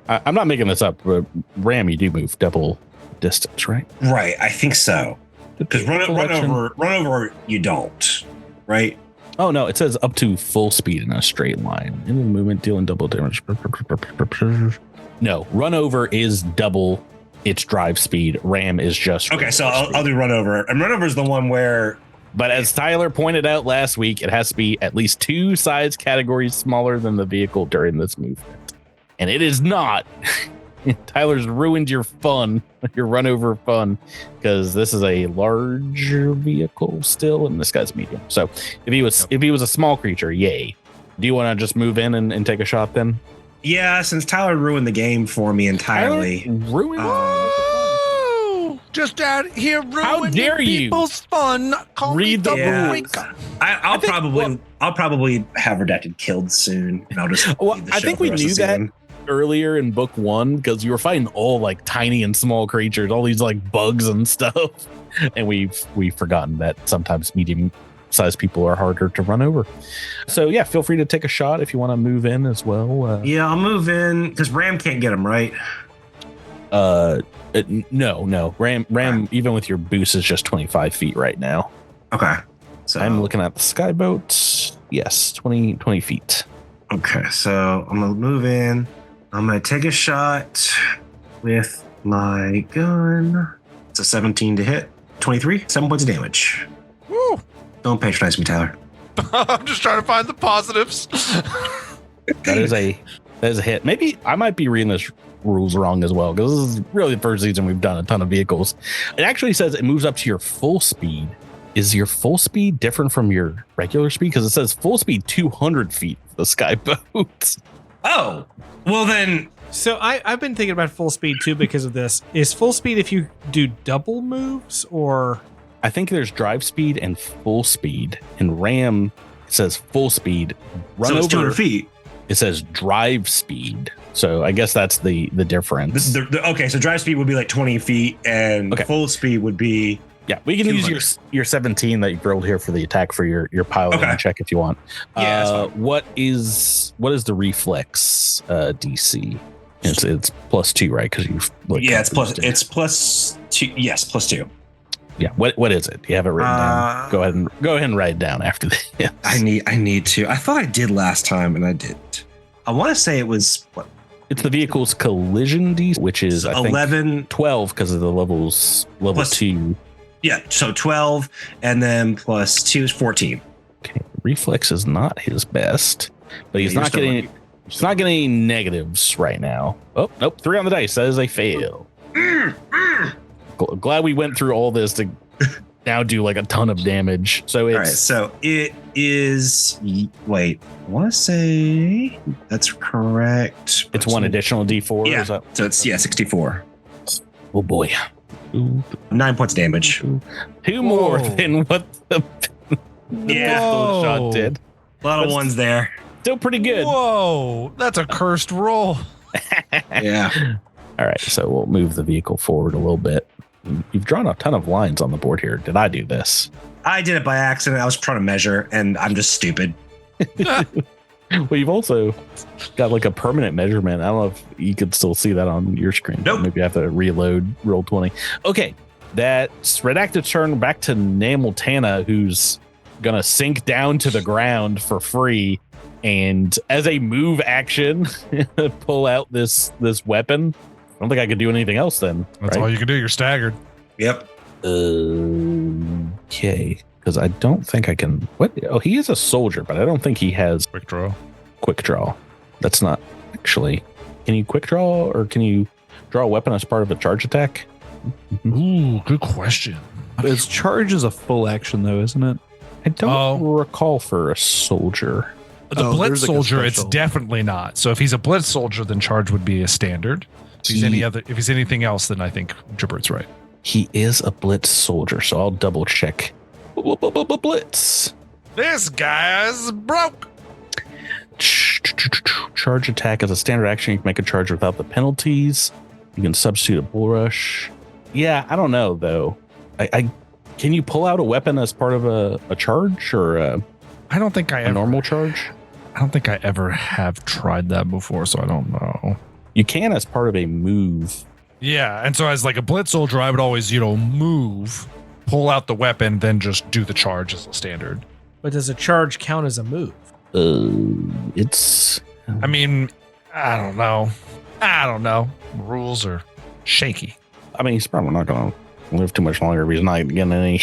I'm not making this up, but ram, you do move double distance, right? Right, I think so. Because run over, you don't, right? Oh, no, it says up to full speed in a straight line. In the movement, dealing double damage. No, run over is double its drive speed. Ram is just. Okay, so I'll do run over. And run over is the one where. But as Tyler pointed out last week, it has to be at least 2 size categories smaller than the vehicle during this movement. And it is not. Tyler's ruined your fun, your run over fun, because this is a larger vehicle still, and this guy's medium. So if he was a small creature, yay. Do you want to just move in and take a shot then? Yeah, since Tyler ruined the game for me entirely. Just out here ruining How dare you people's fun. Call read the rules. I'll probably have Redacted killed soon, and I'll just. I think we knew that earlier in book 1 because you were fighting all like tiny and small creatures, all these like bugs and stuff, and we've forgotten that sometimes medium sized people are harder to run over. So yeah, feel free to take a shot if you want to move in as well. Yeah, I'll move in because Ram can't get him, right? No. Ram, even with your boost, is just 25 feet right now. Okay. So I'm looking at the skyboat. Yes, 20 feet. Okay, so I'm gonna move in. I'm gonna take a shot with my gun. It's a 17 to hit. 23, 7 points of damage. Woo. Don't patronize me, Tyler. I'm just trying to find the positives. That is a hit. Maybe I might be reading this rules wrong as well, because this is really the first season we've done a ton of vehicles. It actually says it moves up to your full speed. Is your full speed different from your regular speed? Because it says full speed 200 feet for the skyboat. Oh, well then. So I've been thinking about full speed too because of this. Is full speed if you do double moves, or? I think there's drive speed and full speed. And Ram says full speed. Run So it's over 200 feet. It says drive speed. So I guess that's the difference. Okay, so drive speed would be like 20 feet, and full speed would be. Yeah, we can use your 17 that you rolled here for the attack for your piloting check if you want. Yeah. What is the reflex DC? It's +2, right? Because you've It's plus 2. Yes, +2. Yeah. What is it? Do you have it written down? Go ahead and write it down after this. I need to. I thought I did last time, and I didn't. I want to say it was what? It's the vehicle's collision DC, which is I 11, think 12 because of the level 2. Yeah, so 12, and then +2 is 14. Okay, reflex is not his best, but he's not getting any negatives right now. Oh nope, 3 on the dice. That is a fail. Glad we went through all this to now do like a ton of damage. So it's all right. So it is. Wait, I want to say that's correct. It's 1 additional D4. Yeah. Is that? So it's 64. Oh boy. Ooh. 9 points of damage. 2 more than what the pistol shot did. A lot of ones there. Still pretty good. Whoa, that's a cursed roll. Yeah. All right, so we'll move the vehicle forward a little bit. You've drawn a ton of lines on the board here. Did I do this? I did it by accident. I was trying to measure, and I'm just stupid. Well, you've also got like a permanent measurement. I don't know if you could still see that on your screen. Nope. Maybe I have to reload roll 20. Okay, that's Redacted turn. Back to Namiltana, who's gonna sink down to the ground for free, and as a move action, pull out this weapon. I don't think I could do anything else then. That's all you can do. You're staggered. Yep. Okay. Because I don't think I can. What? Oh, he is a soldier, but I don't think he has Quick draw. quick draw. That's not actually. Can you quick draw, or can you draw a weapon as part of a charge attack? Ooh, good question. Its charge is a full action, though, isn't it? I don't recall for a soldier. The Oh, blitz there's like a soldier, it's special- definitely not. So if he's a blitz soldier, then charge would be a standard. If he's if he's anything else, then I think Jabbert's right. He is a blitz soldier, so I'll double check. Blitz. This guy's broke. Charge attack as a standard action. You can make a charge without the penalties. You can substitute a bull rush. Yeah, I don't know though. I can you pull out a weapon as part of a charge or I don't think a normal charge? I don't think I ever have tried that before, so I don't know. You can as part of a move. Yeah, and so as like a blitz soldier, I would always, move, pull out the weapon, then just do the charge as a standard. But does a charge count as a move? It's. I mean, I don't know. Rules are shaky. I mean, he's probably not going to live too much longer if he's not getting any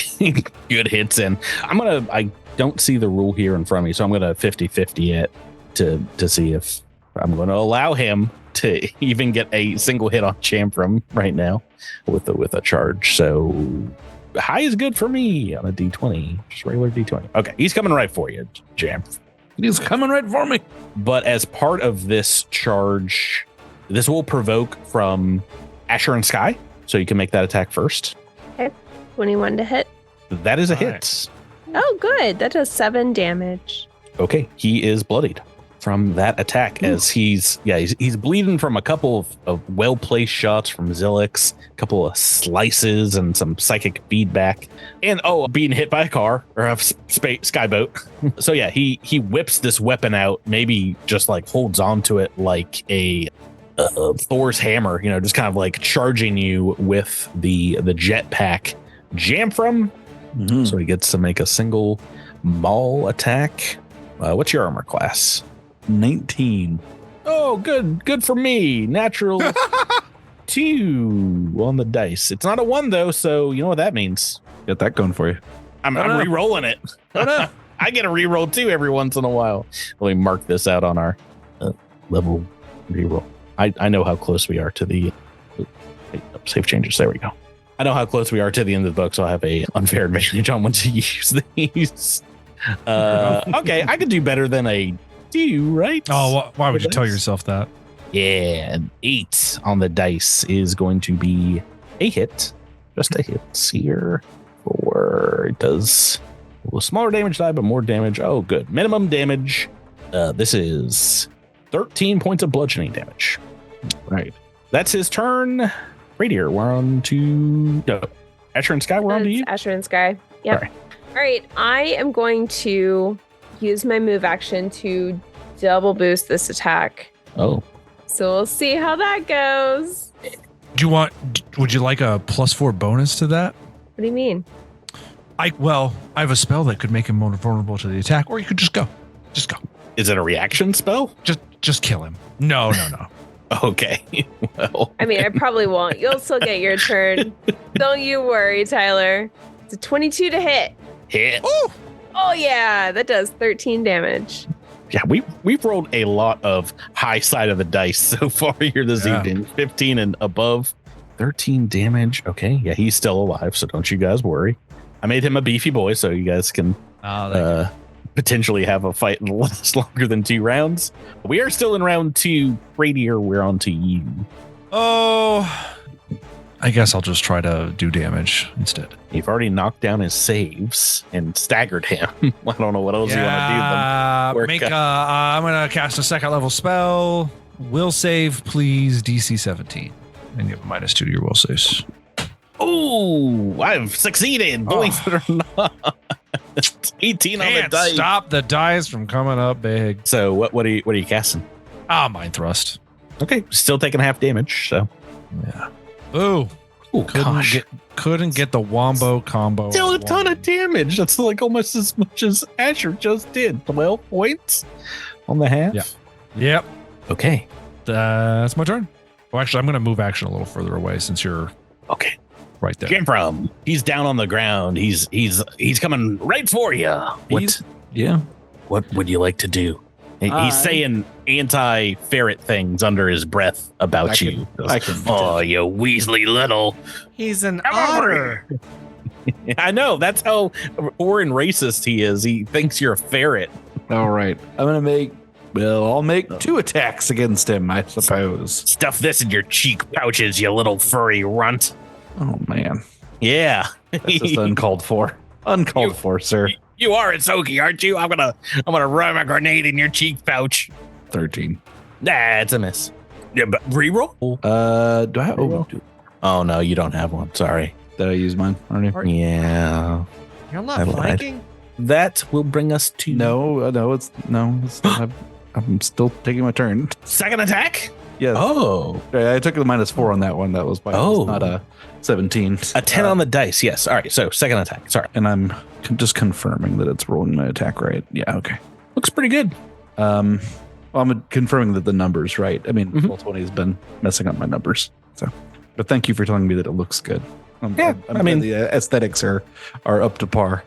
good hits in. I don't see the rule here in front of me, so I'm going to 50-50 it to see if I'm going to allow him to even get a single hit on Chamfram right now with a charge. So high is good for me on a D20, just regular D20. Okay, he's coming right for you, Jam. He's coming right for me. But as part of this charge, this will provoke from Asher and Sky, so you can make that attack first. Okay. 21 to hit. That is a All hit. right. Oh, good. That does 7 damage. Okay, he is bloodied. from that attack as he's bleeding from a couple of well-placed shots from Zilix, a couple of slices and some psychic feedback, and being hit by a car or a skyboat. So yeah, he whips this weapon out, maybe just like holds onto it like a Thor's hammer, just kind of like charging you with the jetpack jam from. So he gets to make a single maul attack. What's your armor class? 19. Oh, good for me. Natural 2 on the dice. It's not a 1 though, so you know what that means. Got that going for you. I'm re-rolling it. I get a re-roll too every once in a while. Let me mark this out on our level re-roll. I know how close we are to the save changes. There we go. I know how close we are to the end of the book, so I have a unfair advantage on when to use these. Okay, I could do better than a 2, right? Oh, why would you tell yourself that? Yeah, an 8 on the dice is going to be a hit. Just a hit here. It does a little smaller damage die, but more damage. Oh, good. Minimum damage. This is 13 points of bludgeoning damage. Right. That's his turn. Radier, we're on to Asher and Sky. We're on to you. Asher and Sky. Yep. All right. I am going to use my move action to double boost this attack. Oh. So we'll see how that goes. Would you like a +4 bonus to that? What do you mean? I have a spell that could make him more vulnerable to the attack, or you could just go. Just go. Is it a reaction spell? Just kill him. No. Okay. Well, I mean, I probably won't. You'll still get your turn. Don't you worry, Tyler. It's a 22 to hit. Hit. Ooh. Oh yeah, that does 13 damage. Yeah, we've rolled a lot of high side of the dice so far here this evening. 15 and above. 13 damage. Okay, yeah, he's still alive, so don't you guys worry. I made him a beefy boy, so you guys can potentially have a fight that lasts longer than 2 rounds. But we are still in round 2. Radier, we're on to you. Oh, I guess I'll just try to do damage instead. You've already knocked down his saves and staggered him. I don't know what else you want to do. I'm going to cast a 2nd level spell. Will save, please, DC 17. And you have a -2 to your will saves. Oh, I've succeeded, believe it or not. 18 on the dice. Stop the dice from coming up big. So what are you casting? Mind thrust. Okay, still taking half damage. So yeah. Ooh, couldn't get the wombo combo. Still a ton of damage. That's like almost as much as Asher just did. 12 points on the half. Yeah. Yep. Okay, that's my turn. Well, actually, I'm going to move action a little further away since you're okay. Right there. Jamfram, he's down on the ground. He's coming right for you. What would you like to do? He's saying anti-ferret things under his breath about you. Oh, you Weasley little. He's an otter. I know. That's how foreign racist he is. He thinks you're a ferret. All right. I'll make 2 attacks against him, I suppose. Stuff this in your cheek pouches, you little furry runt. Oh, man. Yeah. That's just uncalled for. Uncalled for, sir. You are a Soki, aren't you? I'm gonna run a grenade in your cheek pouch. 13. Nah, it's a miss. Yeah, but reroll? Do I have Oh no, you don't have one. Sorry. Did I use mine already? Yeah. You're not flanking? That will bring us to I'm still taking my turn. 2nd attack? Yes. Oh. I took the -4 on that one. That was not a 17. A 10 on the dice. Yes. All right. So 2nd attack. Sorry. And I'm just confirming that it's rolling my attack right. Yeah. Okay. Looks pretty good. Well, I'm confirming that the number's right. I mean, Roll20 has been messing up my numbers. So, but thank you for telling me that it looks good. I'm glad the aesthetics are up to par.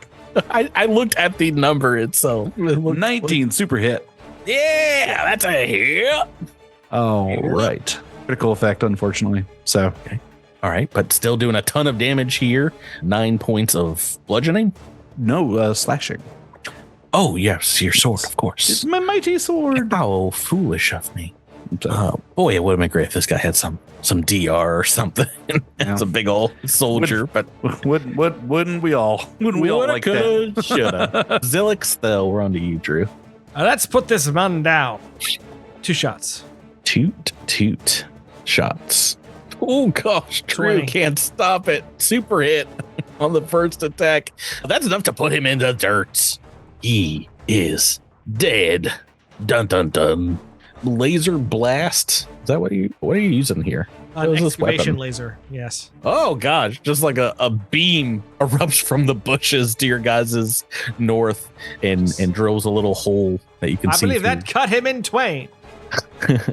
I looked at the number itself. 19 super hit. Yeah, that's a hit. Oh, right. Critical effect, unfortunately. So, okay. All right, but still doing a ton of damage here. 9 points of bludgeoning. No, slashing. Oh, yes, your sword, of course. It's my mighty sword. How foolish of me. Boy, it would have been great if this guy had some DR or something. It's a big old soldier, but wouldn't we all? Wouldn't we all like that? Shoulda. Zilix, though, we're on to you, Drew. Let's put this man down. 2 shots. Toot, toot. Shots. Oh, gosh. True. 20. Can't stop it. Super hit on the first attack. That's enough to put him in the dirt. He is dead. Dun, dun, dun. Laser blast. Is that what are you using here? An What is this excavation weapon? laser. Yes. Oh gosh, just like a beam erupts from the bushes to your guys' north and drills a little hole that you can I see. believe that cut him in twain.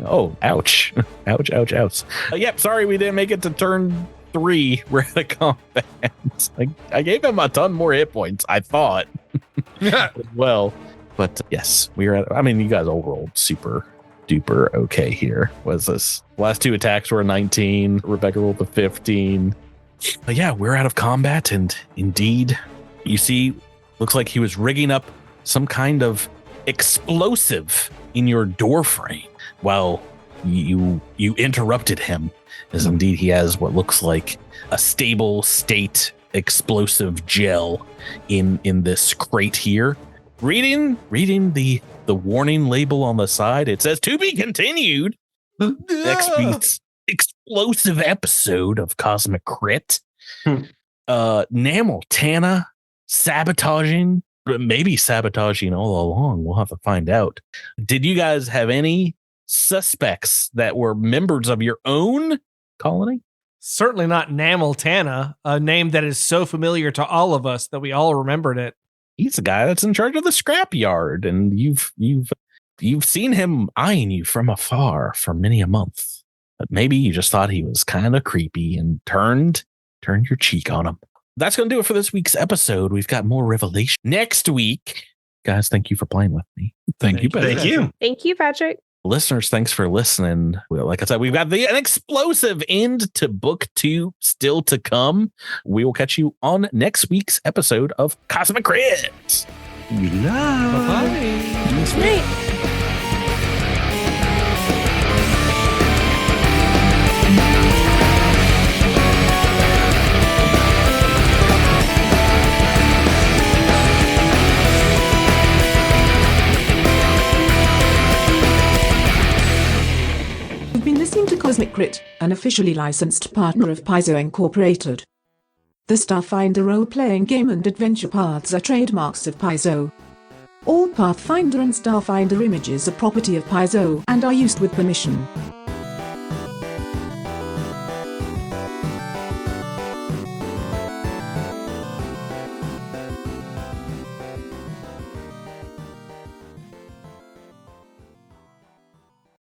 Oh, ouch. Ouch, ouch, ouch. Yep, sorry we didn't make it to turn 3. We're out of combat. I gave him a ton more hit points, I thought. Well, but yes, we were at, I mean, you guys all rolled super duper okay here. Was this last 2 attacks were a 19, Rebecca rolled a 15. But yeah, we're out of combat, and indeed you see, looks like he was rigging up some kind of explosive in your door frame while you interrupted him, as indeed he has what looks like a stable state explosive gel in this crate here. Reading the warning label on the side, it says to be continued. Next week's explosive episode of Cosmic Crit. Namal Tana sabotaging, maybe sabotaging all along. We'll have to find out. Did you guys have any suspects that were members of your own colony? Certainly not Namal Tana, a name that is so familiar to all of us that we all remembered it. He's the guy that's in charge of the scrapyard, and you've seen him eyeing you from afar for many a month. But maybe you just thought he was kind of creepy and turned your cheek on him. That's going to do it for this week's episode. We've got more revelation next week. Guys, thank you for playing with me. Thank you, Patrick. Thank you. Thank you, Patrick. Listeners, thanks for listening. Well, like I said, we've got an explosive end to book 2 still to come. We will catch you on next week's episode of Cosmic Crit. Bye-bye. Good night. You've been listening to Cosmic Crit, an officially licensed partner of Paizo Incorporated. The Starfinder role-playing game and adventure paths are trademarks of Paizo. All Pathfinder and Starfinder images are property of Paizo and are used with permission.